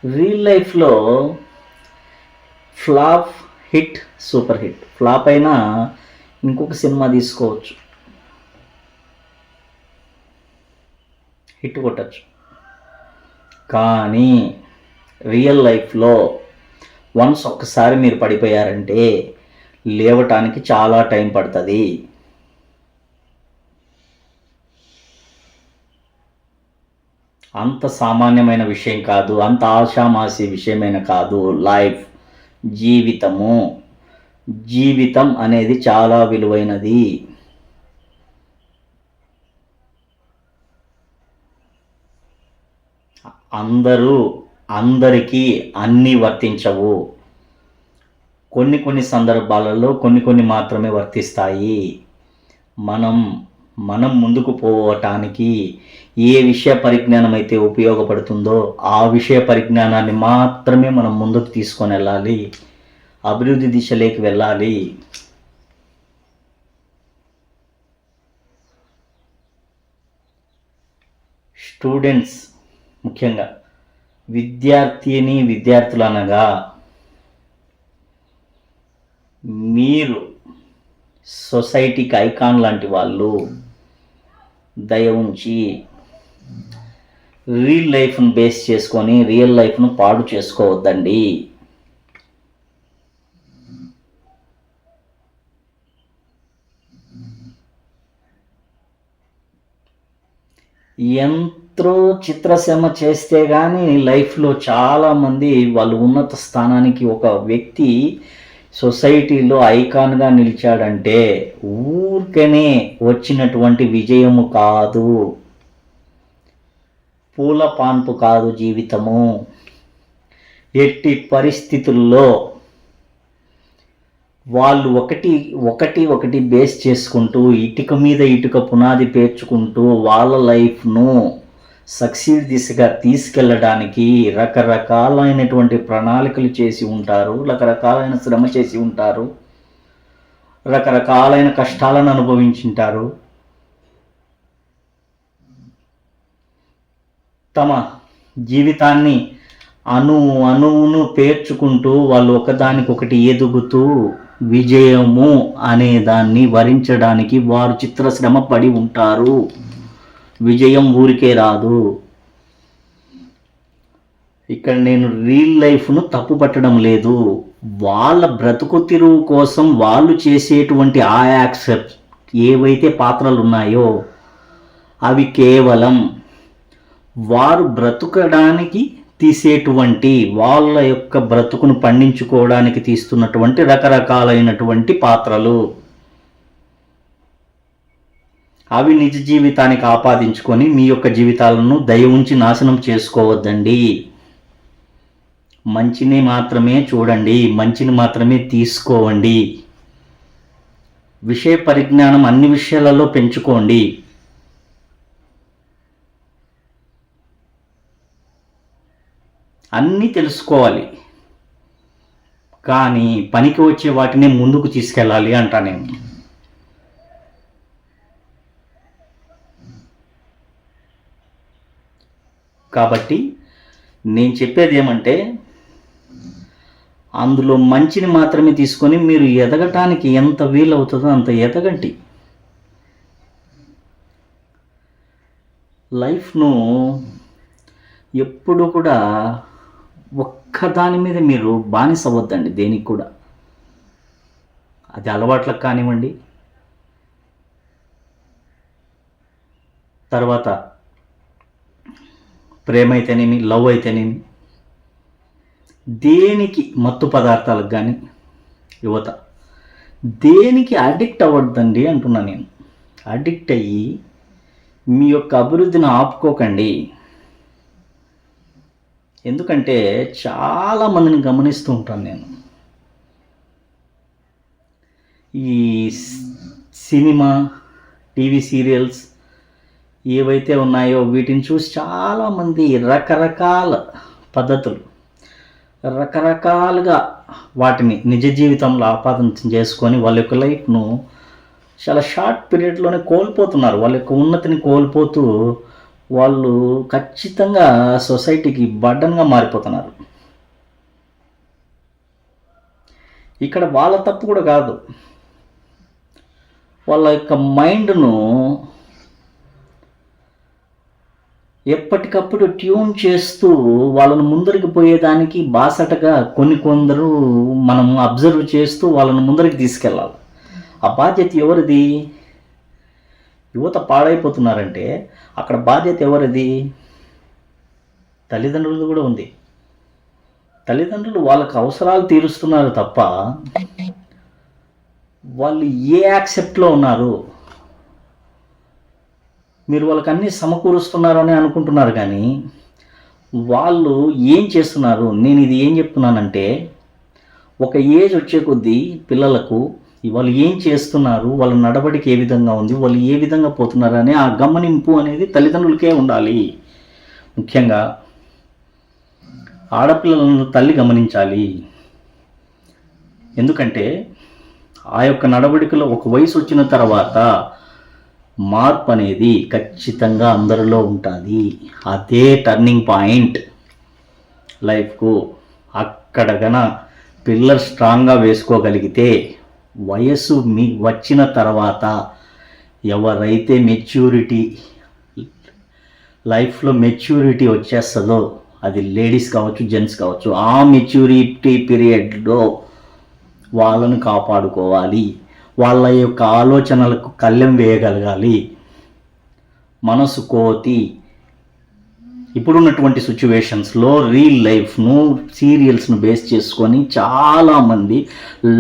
Speaker 1: రియల్ లైఫ్లో flop, hit, super hit. Flop అయినా ఇంకొక సినిమా తీసుకోవచ్చు, హిట్ కొట్టచ్చు. కానీ రియల్ లైఫ్లో వన్స్ ఒక్కసారి మీరు పడిపోయారంటే లేవటానికి చాలా టైం పడుతుంది. అంత సామాన్యమైన విషయం కాదు, అంత ఆషామాషి విషయమైన కాదు. లైఫ్, జీవితం అనేది చాలా విలువైనది. అందరికీ అన్నీ వర్తించవు. కొన్ని సందర్భాలలో కొన్ని మాత్రమే వర్తిస్తాయి. మనం ముందుకు పోవటానికి ఏ విషయ పరిజ్ఞానం అయితే ఉపయోగపడుతుందో ఆ విషయ పరిజ్ఞానాన్ని మాత్రమే మనం ముందుకు తీసుకొని వెళ్ళాలి, అభివృద్ధి దిశలోకి వెళ్ళాలి. స్టూడెంట్స్, ముఖ్యంగా విద్యార్థులు అనగా మీరు సొసైటీకి ఐకాన్ లాంటి వాళ్ళు. దయ ఉంచి రియల్ లైఫ్ను బేస్ చేసుకొని రియల్ లైఫ్ను పాడు చేసుకోవద్దండి. ఎంతో చిత్రసీమ చేస్తే కానీ లైఫ్లో చాలామంది వాళ్ళు ఉన్నత స్థానానికి ఒక వ్యక్తి సొసైటీలో ఐకాన్గా నిలిచాడంటే ఊరికనే వచ్చినటువంటి విజయము కాదు, పూల పాన్పు కాదు జీవితము. ఎట్టి పరిస్థితుల్లో వాళ్ళు ఒకటి బేస్ చేసుకుంటూ ఇటుక మీద ఇటుక పునాది పేర్చుకుంటూ వాళ్ళ లైఫ్ను సక్సీడ్ దిశగా తీసుకెళ్ళడానికి రకరకాలైనటువంటి ప్రణాళికలు చేసి ఉంటారు, రకరకాలైన శ్రమ చేసి ఉంటారు, రకరకాలైన కష్టాలను అనుభవించుంటారు. తమ జీవితాన్ని అణువును పేర్చుకుంటూ వాళ్ళు ఒకదానికొకటి ఎదుగుతూ విజయము అనే దాన్ని వరించడానికి వారు చిత్రశ్రమ పడి ఉంటారు. విజయం ఊరికే రాదు. ఇక్కడ నేను రియల్ లైఫ్ను తప్పు పట్టడం లేదు. వాళ్ళ బ్రతుకు తెరువు కోసం వాళ్ళు చేసేటువంటి ఆ యాక్సెప్ట్ ఏవైతే పాత్రలు ఉన్నాయో అవి కేవలం వారు బ్రతుకడానికి తీసేటువంటి వాళ్ళ యొక్క బ్రతుకును పండించుకోవడానికి తీస్తున్నటువంటి రకరకాలైనటువంటి పాత్రలు. అవి నిజ జీవితానికి ఆపాదించుకొని మీ యొక్క జీవితాలను దయ ఉంచి నాశనం చేసుకోవద్దండి. మంచిని మాత్రమే చూడండి, మంచిని మాత్రమే తీసుకోవండి. విషయ పరిజ్ఞానం అన్ని విషయాలలో పెంచుకోండి. అన్నీ తెలుసుకోవాలి, కానీ పనికి వచ్చే వాటిని ముందుకు తీసుకెళ్ళాలి అంటా నేను. కాబట్టి నేను చెప్పేది ఏమంటే అందులో మంచిని మాత్రమే తీసుకొని మీరు ఎదగటానికి ఎంత వీలవుతుందో అంత ఎదగండి. లైఫ్ను ఎప్పుడు కూడా ఒక్కదాని మీద మీరు బానిస అవ్వద్దండి. దేనికి కూడా, అది అలవాట్లకు కానివ్వండి, తర్వాత ప్రేమ అయితేనేమి, లవ్ అయితేనేమి, దేనికి మత్తు పదార్థాలకు కానీ యువత దేనికి అడిక్ట్ అవ్వద్దండి అంటున్నా నేను. అడిక్ట్ అయ్యి మీ యొక్క అభివృద్ధిని ఆపుకోకండి. ఎందుకంటే చాలామందిని గమనిస్తూ ఉంటాను నేను. ఈ సినిమా, టీవీ సీరియల్స్ ఏవైతే ఉన్నాయో వీటిని చూసి చాలామంది రకరకాల పద్ధతులు, రకరకాలుగా వాటిని నిజ జీవితంలో ఆపాదన చేసుకొని వాళ్ళ యొక్క లైఫ్ను చాలా షార్ట్ పీరియడ్లోనే కోల్పోతున్నారు. వాళ్ళ యొక్క ఉన్నతిని కోల్పోతూ వాళ్ళు ఖచ్చితంగా సొసైటీకి బర్డన్గా మారిపోతున్నారు. ఇక్కడ వాళ్ళ తప్పు కూడా కాదు. వాళ్ళ యొక్క మైండ్ను ఎప్పటికప్పుడు ట్యూన్ చేస్తూ వాళ్ళను ముందరికి పోయేదానికి బాసటగా కొందరు మనం అబ్జర్వ్ చేస్తూ వాళ్ళను ముందరికి తీసుకెళ్ళాలి. ఆ బాధ్యత ఎవరిది? యువత పాడైపోతున్నారంటే అక్కడ బాధ్యత ఎవరిది? తల్లిదండ్రులది కూడా ఉంది. తల్లిదండ్రులు వాళ్ళకి అవసరాలు తీరుస్తున్నారు తప్ప వాళ్ళు ఏ యాక్సెప్ట్లో ఉన్నారు? మీరు వాళ్ళకి అన్నీ సమకూరుస్తున్నారని అనుకుంటున్నారు, కానీ వాళ్ళు ఏం చేస్తున్నారు? నేను ఇది ఏం చెప్తున్నానంటే, ఒక ఏజ్ వచ్చే కొద్దీ పిల్లలకు వాళ్ళు ఏం చేస్తున్నారు, వాళ్ళ నడవడికి ఏ విధంగా ఉంది, వాళ్ళు ఏ విధంగా పోతున్నారు అనే ఆ గమనింపు అనేది తల్లిదండ్రులకే ఉండాలి. ముఖ్యంగా ఆడపిల్లలను తల్లి గమనించాలి. ఎందుకంటే ఆ యొక్క నడవడికలో ఒక వయసు వచ్చిన తర్వాత మార్పు అనేది ఖచ్చితంగా అందరిలో ఉంటుంది. అదే టర్నింగ్ పాయింట్ లైఫ్కు. అక్కడ గన పిల్లర్ స్ట్రాంగ్గా వేసుకోగలిగితే వయస్సు మీ వచ్చిన తర్వాత ఎవరైతే లైఫ్లో మెచ్యూరిటీ వచ్చేస్తుందో, అది లేడీస్ కావచ్చు, జెంట్స్ కావచ్చు, ఆ మెచ్యూరిటీ పీరియడ్లో వాళ్ళను కాపాడుకోవాలి. వాళ్ళ యొక్క ఆలోచనలకు కళ్ళెం వేయగలగాలి. మనసు కోతి ఇప్పుడున్నటువంటి సిచ్యువేషన్స్లో రియల్ లైఫ్ను, సీరియల్స్ను బేస్ చేసుకొని చాలామంది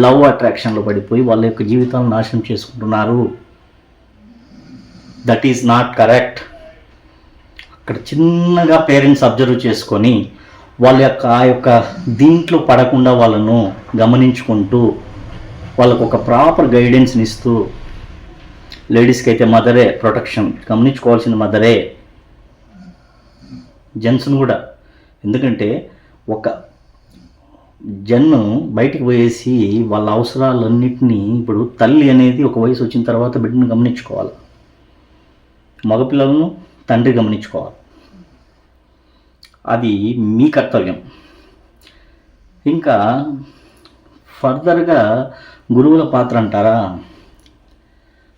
Speaker 1: లవ్ అట్రాక్షన్లో పడిపోయి వాళ్ళ యొక్క జీవితాలను నాశనం చేసుకుంటున్నారు. That is not correct. అక్కడ చిన్నగా పేరెంట్స్ అబ్జర్వ్ చేసుకొని వాళ్ళ యొక్క ఆ యొక్క దీంట్లో పడకుండా వాళ్ళను గమనించుకుంటూ వాళ్ళకు ఒక ప్రాపర్ గైడెన్స్ని ఇస్తూ, లేడీస్కి అయితే మదరే ప్రొటెక్షన్, గమనించుకోవాల్సిన మదరే, జెంట్స్ను కూడా. ఎందుకంటే ఒక జన్ను బయటికి పోయేసి వాళ్ళ అవసరాలన్నింటినీ, ఇప్పుడు తల్లి అనేది ఒక వయసు వచ్చిన తర్వాత బిడ్డను గమనించుకోవాలి, మగపిల్లలను తండ్రి గమనించుకోవాలి. అది మీ కర్తవ్యం. ఇంకా ఫర్దర్గా గురువుల పాత్ర అంటారా?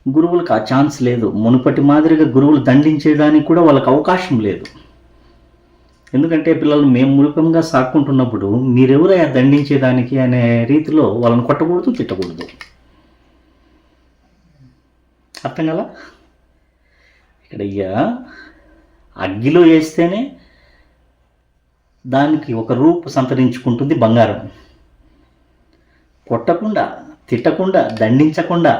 Speaker 1: గురువులకు ఆ ఛాన్స్ లేదు. మునుపటి మాదిరిగా గురువులు దండించేదానికి కూడా వాళ్ళకి అవకాశం లేదు. ఎందుకంటే పిల్లలు మేము మూలకంగా సాక్కుంటున్నప్పుడు మీరెవరయ్యా దండించేదానికి అనే రీతిలో వాళ్ళని కొట్టకూడదు, తిట్టకూడదు. అర్థం కదా? ఇక్కడ అగ్గిలో వేస్తేనే దానికి ఒక రూపు సంతరించుకుంటుంది బంగారం. కొట్టకుండా, తిట్టకుండా, దండించకుండా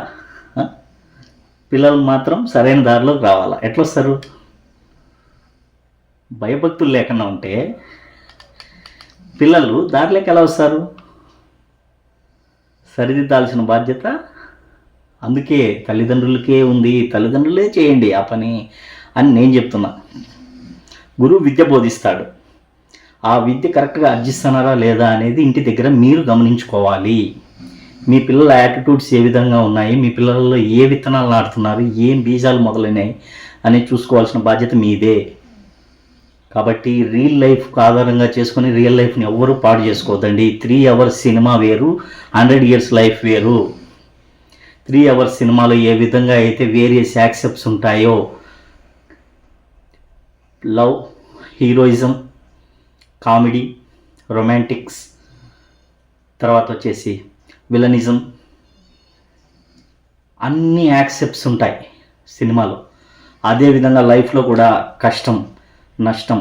Speaker 1: పిల్లలు మాత్రం సరైన దారిలోకి రావాలా? ఎట్లొస్తారు? భయభక్తులు లేకుండా ఉంటే పిల్లలు దారిలోకి ఎలా వస్తారు? సరిదిద్దాల్సిన బాధ్యత అందుకే తల్లిదండ్రులకే ఉంది. తల్లిదండ్రులే చేయండి ఆ పని అని నేను చెప్తున్నా. గురువు విద్య బోధిస్తాడు. ఆ విద్య కరెక్ట్గా అర్జిస్తున్నారా లేదా అనేది ఇంటి దగ్గర మీరు గమనించుకోవాలి. మీ పిల్లల యాటిట్యూడ్స్ ఏ విధంగా ఉన్నాయి, మీ పిల్లల్లో ఏ విత్తనాలు నాటుతున్నారు, ఏం బీజాలు మొదలైనాయి అని చూసుకోవాల్సిన బాధ్యత మీదే. కాబట్టి రియల్ లైఫ్కి ఆధారంగా చేసుకొని రియల్ లైఫ్ని ఎవ్వరూ పాడు చేసుకోవద్దండి. 3 అవర్స్ సినిమా వేరు, 100 years లైఫ్ వేరు. 3 అవర్స్ సినిమాలో ఏ విధంగా అయితే వేరియస్ యాక్సెప్ట్స్ ఉంటాయో, లవ్, హీరోయిజం, కామెడీ, రొమాంటిక్స్, తర్వాత వచ్చేసి విలనిజం, అన్ని యాక్సెప్ట్స్ ఉంటాయి సినిమాలో. అదేవిధంగా లైఫ్లో కూడా కష్టం, నష్టం,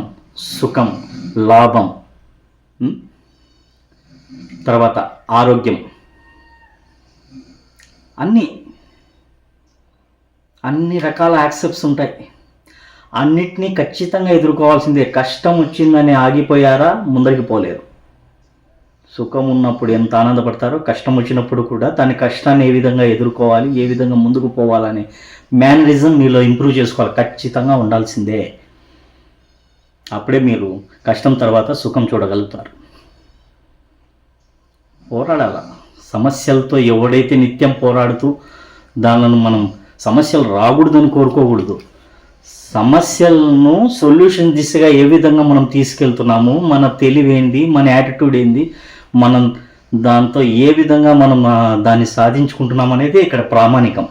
Speaker 1: సుఖం, లాభం, తర్వాత ఆరోగ్యం, అన్ని రకాల యాక్సెప్ట్స్ ఉంటాయి. అన్నిటినీ ఖచ్చితంగా ఎదుర్కోవాల్సిందే. కష్టం వచ్చిందని ఆగిపోయారా? ముందరికి పోలేరు. సుఖం ఉన్నప్పుడు ఎంత ఆనందపడతారో, కష్టం వచ్చినప్పుడు కూడా దాని కష్టాన్ని ఏ విధంగా ఎదుర్కోవాలి, ఏ విధంగా ముందుకు పోవాలనే మేనరిజం మీలో ఇంప్రూవ్ చేసుకోవాలి. ఖచ్చితంగా ఉండాల్సిందే. అప్పుడే మీరు కష్టం తర్వాత సుఖం చూడగలుగుతారు. పోరాడాల సమస్యలతో. ఎవడైతే నిత్యం పోరాడుతూ దానిని మనం సమస్యలు రాకూడదని కోరుకోకూడదు. సమస్యలను సొల్యూషన్ దిశగా ఏ విధంగా మనం తీసుకెళ్తున్నాము, మన తెలివేంది, మన యాటిట్యూడ్ ఏంది, మనం దాంతో ఏ విధంగా మనం దాన్ని సాధించుకుంటున్నాం అనేది ఇక్కడ ప్రామాణికం.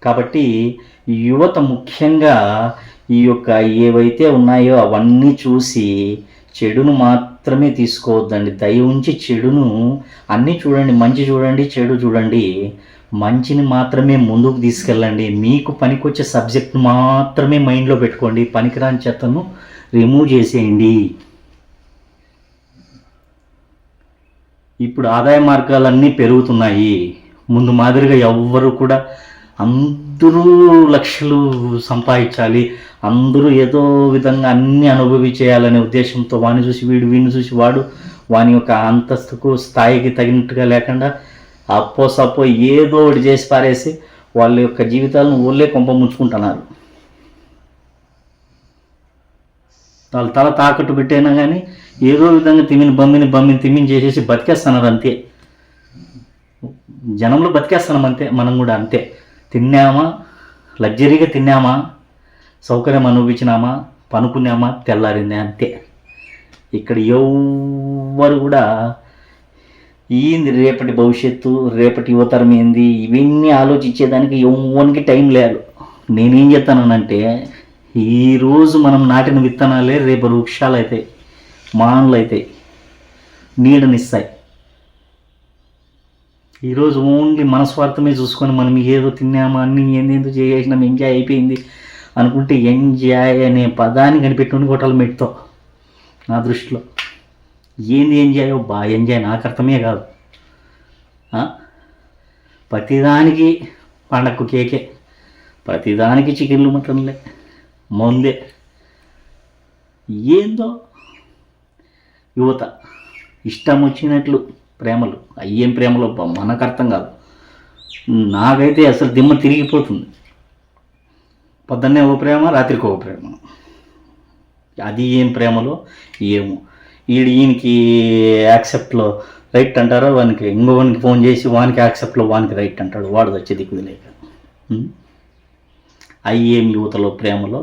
Speaker 1: కాబట్టి యువత ముఖ్యంగా ఈ యొక్క ఏవైతే ఉన్నాయో అవన్నీ చూసి చెడును మాత్రమే తీసుకోవద్దండి. దయ ఉంచి చెడును అన్నీ చూడండి, మంచి చూడండి, చెడు చూడండి, మంచిని మాత్రమే ముందుకు తీసుకెళ్ళండి. మీకు పనికొచ్చే సబ్జెక్ట్ మాత్రమే మైండ్లో పెట్టుకోండి, పనికిరాని చెత్తను రిమూవ్ చేసేయండి. ఇప్పుడు ఆదాయ మార్గాలన్నీ పెరుగుతున్నాయి. ముందు మాదిరిగా ఎవ్వరు కూడా అందరూ లక్షలు సంపాదించాలి, అందరూ ఏదో విధంగా అన్నీ అనుభవించేయాలనే ఉద్దేశంతో వాడిని చూసి వీడు, వీడిని చూసి వాడు, వాని యొక్క అంతస్తుకు స్థాయికి తగినట్టుగా లేకుండా అప్పో సప్పో ఏదో ఒకటి చేసి పారేసి వాళ్ళ యొక్క జీవితాలను ఊళ్ళే కొంప ముంచుకుంటున్నారు. వాళ్ళ తల తాకట్టు పెట్టైనా కానీ ఏదో విధంగా తిమ్మిని చేసేసి బతికేస్తున్నారు అంతే. జనంలో బతికేస్తున్నాం అంతే. మనం కూడా అంతే. తిన్నామా, లగ్జరీగా తిన్నామా, సౌకర్యం అనుభవించినామా, పనుకున్నామా, తెల్లారిందే అంతే. ఇక్కడ ఎవ్వరు కూడా ఏంది రేపటి భవిష్యత్తు, రేపటి యువతరం ఏంది, ఇవన్నీ ఆలోచించేదానికి ఎవరికి టైం లేదు. నేనేం చెప్తానంటే, ఈరోజు మనం నాటిన విత్తనాలే రేపు వృక్షాలు అవుతాయి, మానులు అవుతాయి, నీడనిస్తాయి. ఈరోజు ఓన్లీ మనస్వార్థమే చూసుకొని మనం ఏదో తిన్నామా, అన్నీ ఏందేందో చేసినాం, ఎంజాయ్ అయిపోయింది అనుకుంటే ఎంజాయ్ అనే పదాన్ని కనిపెట్టుకుని కొట్టాలి మెట్టుతో. నా దృష్టిలో ఏంది ఎంజాయో ఎంజాయ్ నాకు అర్థమే కాదు. ప్రతిదానికి పండగకు కేకే, ప్రతిదానికి చికెన్లు మటన్లే, మందే, ఏందో యువత ఇష్టం వచ్చినట్లు ప్రేమలు. అయ్యేం ప్రేమలో మనకు అర్థం కాదు. నాకైతే అసలు దిమ్మ తిరిగిపోతుంది. పొద్దున్నే ఓ ప్రేమ, రాత్రికి ఒక ప్రేమ. అది ఏం ప్రేమలో ఏమో. ఈయనకి యాక్సెప్ట్లో రైట్ అంటారో, వానికి ఇంకోనికి ఫోన్ చేసి వానికి యాక్సెప్ట్లో వానికి రైట్ అంటాడు, వాడు వచ్చే దిక్కుది లేక. అయ్యేం యువతలో ప్రేమలో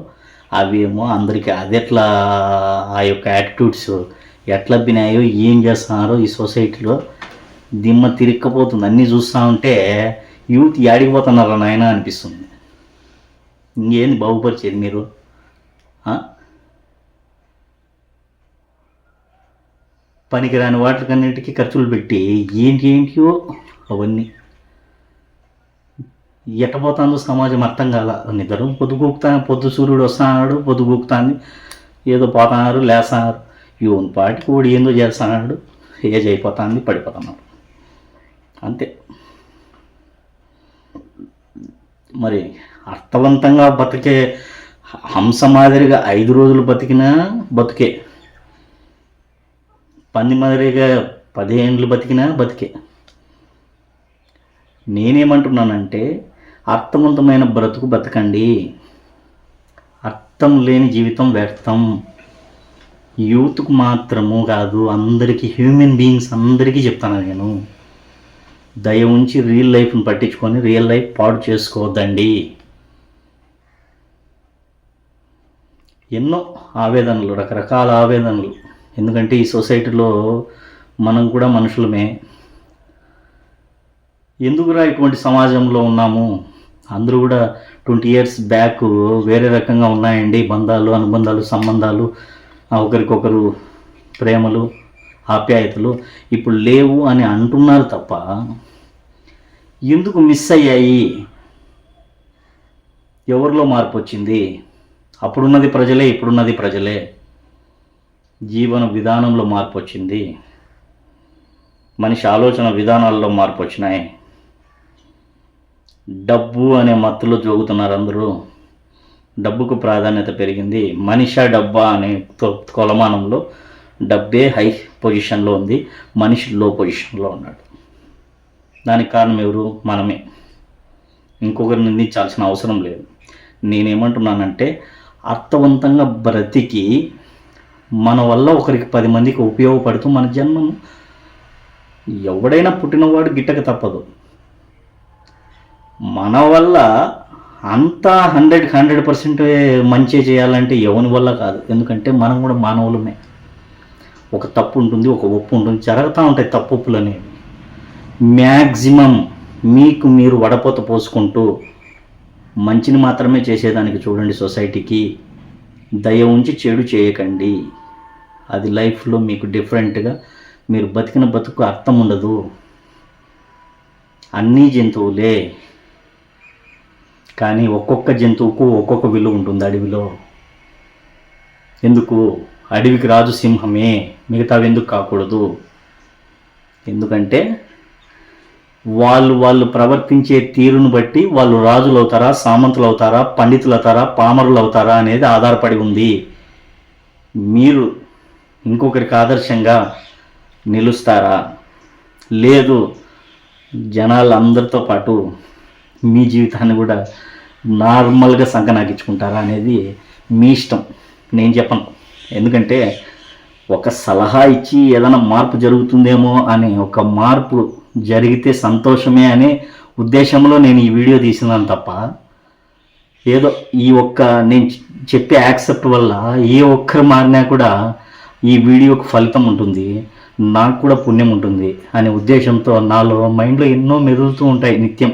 Speaker 1: అవేమో అందరికీ అది ఎట్లా ఆ యొక్క యాటిట్యూడ్స్ ఎట్లా బినాయో, ఏం చేస్తున్నారో ఈ సొసైటీలో దిమ్మ తిరిక్కపోతుంది. అన్నీ చూస్తూ ఉంటే యూత్ యాడికిపోతున్నారా నాయన అనిపిస్తుంది. ఇంకేంది బాగుపరిచేది మీరు? పనికిరాని వాటికన్నిటికీ ఖర్చులు పెట్టి ఏంటియో అవన్నీ ఎట్టబోతుందో సమాజం అర్థం కాల. నిద్ర పొద్దు సూర్యుడు వస్తున్నాడు, పొద్దుగూకుతాంది, ఏదో పోతున్నారు, లేస్తున్నారు, యోని పాటికి కూడా ఏందో చేస్తున్నాడు, ఏజ్ అయిపోతుంది, పడిపోతున్నారు అంతే. మరి అర్థవంతంగా బతికే హంస మాదిరిగా 5 రోజులు బతికినా బతికే, పంది మాదిరిగా 10 ఏళ్ళు బతికినా బతికే. నేనేమంటున్నానంటే, అర్థవంతమైన బ్రతుకు బతకండి. అర్థం లేని జీవితం వ్యర్థం. యూత్కు మాత్రము కాదు, అందరికీ, హ్యూమన్ బీయింగ్స్ అందరికీ చెప్తాను నేను. దయ ఉంచి రియల్ లైఫ్ని పట్టించుకొని రియల్ లైఫ్ పాడు చేసుకోవద్దండి. ఎన్నో ఆవేదనలు, రకరకాల ఆవేదనలు. ఎందుకంటే ఈ సొసైటీలో మనం కూడా మనుషులమే. ఎందుకురా ఇటువంటి సమాజంలో ఉన్నాము? అందరూ కూడా 20 years బ్యాక్ వేరే రకంగా ఉన్నాయండి బంధాలు, అనుబంధాలు, సంబంధాలు, ఒకరికొకరు ప్రేమలు, ఆప్యాయతలు ఇప్పుడు లేవు అని అంటున్నారు తప్ప ఎందుకు మిస్ అయ్యాయి? ఎవరిలో మార్పు వచ్చింది? అప్పుడున్నది ప్రజలే, ఇప్పుడున్నది ప్రజలే. జీవన విధానంలో మార్పు వచ్చింది, మనిషి ఆలోచన విధానాల్లో మార్పు వచ్చినాయి. డబ్బు అనే మత్తులో జోగుతున్నారు అందరూ. డబ్బుకు ప్రాధాన్యత పెరిగింది. మనిషా డబ్బా అనే కొలమానంలో డబ్బే హై పొజిషన్లో ఉంది, మనిషి లో పొజిషన్లో ఉన్నాడు. దానికి కారణం ఎవరు? మనమే. ఇంకొకరిని నిందించాల్సిన అవసరం లేదు. నేనేమంటున్నానంటే, అర్థవంతంగా బ్రతికి మన వల్ల ఒకరికి 10 మందికి ఉపయోగపడుతూ మన జన్మను, ఎవడైనా పుట్టినవాడు గిట్టక తప్పదు. మన వల్ల అంతా 100% మంచి చేయాలంటే ఎవరి వల్ల కాదు. ఎందుకంటే మనం కూడా మానవులమే. ఒక తప్పు ఉంటుంది, ఒక ఒప్పు ఉంటుంది, జరుగుతూ ఉంటాయి తప్పులు అనేవి. మ్యాక్సిమం మీకు మీరు వడపోత పోసుకుంటూ మంచిని మాత్రమే చేసేదానికి చూడండి సొసైటీకి. దయ ఉంచి చెడు చేయకండి. అది లైఫ్లో మీకు డిఫరెంట్గా మీరు బతికిన బతుకు అర్థం ఉండదు. అన్నీ జంతువులే, కానీ ఒక్కొక్క జంతువుకు ఒక్కొక్క విలువ ఉంటుంది అడవిలో. ఎందుకు? అడవికి రాజు సింహమే, మిగతావి ఎందుకు కాకూడదు? ఎందుకంటే వాళ్ళు ప్రవర్తించే తీరును బట్టి వాళ్ళు రాజులు అవుతారా, సామంతులు అవుతారా, పండితులు అవుతారా, పామరులు అవుతారా అనేది ఆధారపడి ఉంది. మీరు ఇంకొకరికి ఆదర్శంగా నిలుస్తారా, లేదు జనాలందరితో పాటు మీ జీవితాన్ని కూడా నార్మల్గా సంకనాగించుకుంటారా అనేది మీ ఇష్టం, నేను చెప్పను. ఎందుకంటే ఒక సలహా ఇచ్చి ఏదైనా మార్పు జరుగుతుందేమో అని, ఒక మార్పు జరిగితే సంతోషమే అనే ఉద్దేశంలో నేను ఈ వీడియో తీసినాను తప్ప, ఏదో ఈ ఒక్క నేను చెప్పే యాక్సెప్ట్ వల్ల ఏ ఒక్కరు మారినా కూడా ఈ వీడియోకు ఫలితం ఉంటుంది, నాకు కూడా పుణ్యం ఉంటుంది అనే ఉద్దేశంతో నాలో మైండ్లో ఎన్నో మెదులుతూ ఉంటాయి నిత్యం.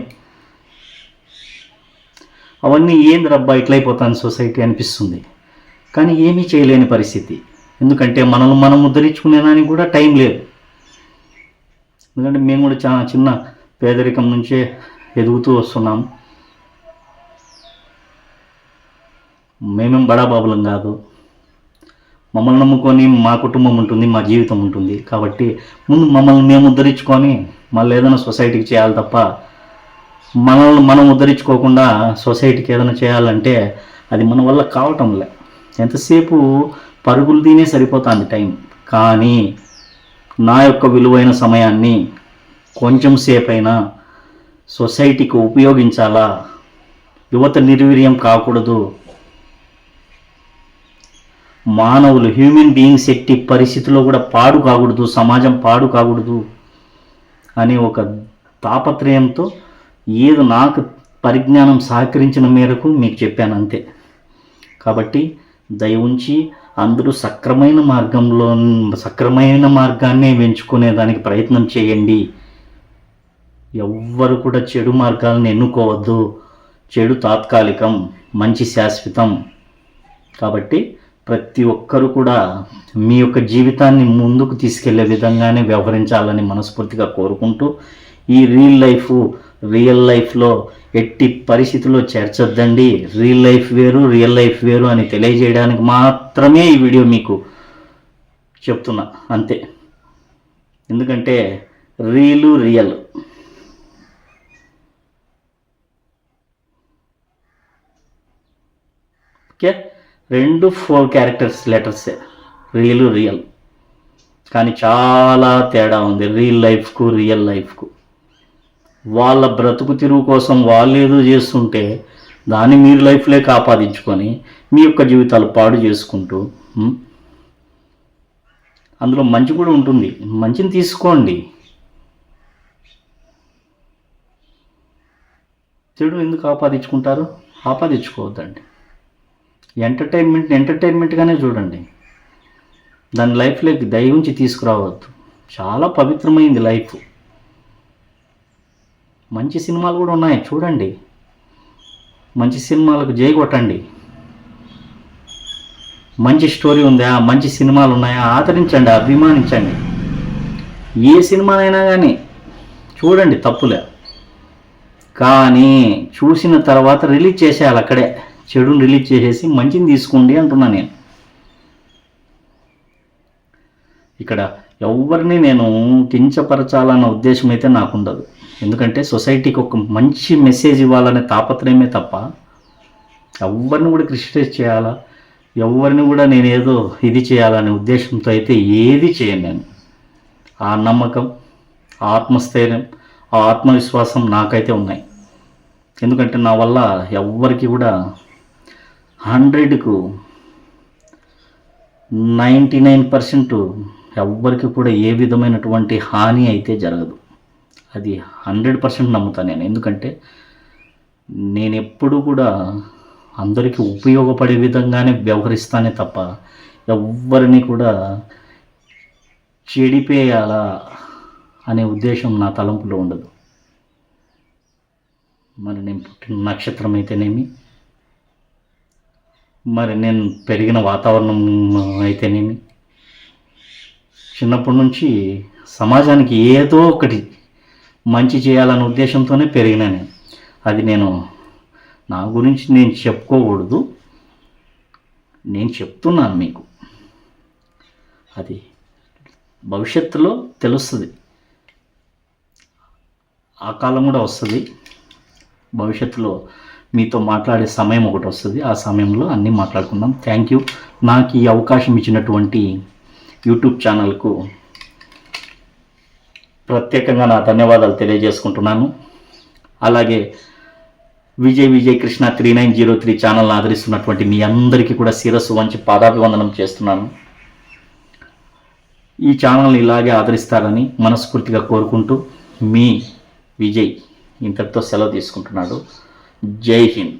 Speaker 1: అవన్నీ ఏంది రబ్బా ఇట్లయిపోతాను సొసైటీ అనిపిస్తుంది, కానీ ఏమీ చేయలేని పరిస్థితి. ఎందుకంటే మనల్ని మనం ఉద్ధరించుకునేదానికి కూడా టైం లేదు. ఎందుకంటే మేము కూడా చాలా చిన్న పేదరికం నుంచే ఎదుగుతూ వస్తున్నాం. మేమేం బడాబాబులం కాదు. మమ్మల్ని నమ్ముకొని మా కుటుంబం ఉంటుంది, మా జీవితం ఉంటుంది. కాబట్టి ముందు మమ్మల్ని మేము ఉద్ధరించుకొని మళ్ళీ ఏదైనా సొసైటీకి చేయాలి తప్ప, మనల్ని మనం ఉద్ధరించుకోకుండా సొసైటీకి ఏదైనా చేయాలంటే అది మన వల్ల కావటంలే. ఎంతసేపు పరుగులు తినే సరిపోతుంది టైం. కానీ నా యొక్క విలువైన సమయాన్ని కొంచెం సేపైనా సొసైటీకి ఉపయోగించాలా, యువత నిర్వీర్యం కాకూడదు, మానవులు హ్యూమన్ బీయింగ్స్ ఎట్టి పరిస్థితుల్లో కూడా పాడు కాకూడదు, సమాజం పాడు కాకూడదు అనే ఒక తాపత్రయంతో ఏదో నాకు పరిజ్ఞానం సహకరించిన మేరకు మీకు చెప్పాను అంతే. కాబట్టి దయ ఉంచి అందరూ సక్రమైన మార్గాన్ని ఎంచుకునేదానికి ప్రయత్నం చేయండి. ఎవ్వరు కూడా చెడు మార్గాలను ఎన్నుకోవద్దు. చెడు తాత్కాలికం, మంచి శాశ్వతం. కాబట్టి ప్రతి ఒక్కరు కూడా మీ యొక్క జీవితాన్ని ముందుకు తీసుకెళ్లే విధంగానే వ్యవహరించాలని మనస్ఫూర్తిగా కోరుకుంటూ, ఈ రియల్ లైఫ్లో ఎట్టి పరిస్థితుల్లో చేర్చొద్దండి. రియల్ లైఫ్ వేరు, రియల్ లైఫ్ వేరు అని తెలియజేయడానికి మాత్రమే ఈ వీడియో మీకు చెప్తున్నా అంతే. ఎందుకంటే రియల్ ఓకే, 4 క్యారెక్టర్స్ లెటర్సే, రియల్. కానీ చాలా తేడా ఉంది రియల్ లైఫ్కు. వాళ్ళ బ్రతుకు తిరుగు కోసం వాళ్ళు ఏదో చేస్తుంటే దాన్ని మీరు లైఫ్లోకి ఆపాదించుకొని మీ యొక్క జీవితాలు పాడు చేసుకుంటూ, అందులో మంచి కూడా ఉంటుంది, మంచిని తీసుకోండి. చెడు ఎందుకు ఆపాదించుకుంటారు? ఆపాదించుకోవద్దండి. ఎంటర్టైన్మెంట్గానే చూడండి. దాని లైఫ్లోకి దయ ఉంచి తీసుకురావద్దు. చాలా పవిత్రమైంది లైఫ్. మంచి సినిమాలు కూడా ఉన్నాయి, చూడండి. మంచి సినిమాలకు జై కొట్టండి. మంచి స్టోరీ ఉందా, మంచి సినిమాలు ఉన్నాయా, ఆదరించండి, అభిమానించండి. ఏ సినిమానైనా కానీ చూడండి, తప్పులే. కానీ చూసిన తర్వాత రిలీజ్ చేసేయాలి అక్కడే. చెడుని రిలీజ్ చేసేసి మంచిని తీసుకోండి అంటున్నా నేను. ఇక్కడ ఎవరిని నేను కించపరచాలన్న ఉద్దేశం అయితే నాకు ఉండదు. ఎందుకంటే సొసైటీకి ఒక మంచి మెసేజ్ ఇవ్వాలనే తాపత్రయమే తప్ప ఎవరిని కూడా క్రిటిసైజ్ చేయాలా, ఎవరిని కూడా నేనేదో ఇది చేయాలనే ఉద్దేశంతో అయితే ఏది చేయను నేను. ఆ నమ్మకం, ఆ ఆత్మస్థైర్యం, ఆ ఆత్మవిశ్వాసం నాకైతే ఉన్నాయి. ఎందుకంటే నా వల్ల ఎవ్వరికి కూడా 100కు 99% ఎవ్వరికి కూడా ఏ విధమైనటువంటి హాని అయితే జరగదు. అది 100% నమ్ముతాను నేను. ఎందుకంటే నేను ఎప్పుడు కూడా అందరికీ ఉపయోగపడే విధంగానే వ్యవహరిస్తానే తప్ప ఎవ్వరిని కూడా చెడిపేయాలా అనే ఉద్దేశం నా తలంపులో ఉండదు. మరి నేను పుట్టిన నక్షత్రం అయితేనేమి, మరి నేను పెరిగిన వాతావరణం అయితేనేమి, చిన్నప్పటి నుంచి సమాజానికి ఏదో ఒకటి మంచి చేయాలనే ఉద్దేశంతోనే పెరిగినా నేను. అది నేను నా గురించి నేను చెప్పుకోకూడదు, నేను చెప్తున్నాను మీకు. అది భవిష్యత్తులో తెలుస్తుంది, ఆ కాలం కూడా వస్తుంది. భవిష్యత్తులో మీతో మాట్లాడే సమయం ఒకటి వస్తుంది, ఆ సమయంలో అన్నీ మాట్లాడుకుందాం. Thank you. నాకు ఈ అవకాశం ఇచ్చినటువంటి యూట్యూబ్ ఛానల్కు ప్రత్యేకంగా నా ధన్యవాదాలు తెలియజేసుకుంటున్నాను. అలాగే విజయ్ కృష్ణ 3903 ఛానల్ని ఆదరిస్తున్నటువంటి మీ అందరికీ కూడా శిరస్సు వంచి పాదాభివందనం చేస్తున్నాను. ఈ ఛానల్ని ఇలాగే ఆదరిస్తారని మనస్ఫూర్తిగా కోరుకుంటూ మీ విజయ్ ఇంతటితో సెలవు తీసుకుంటున్నాడు. జై హింద్.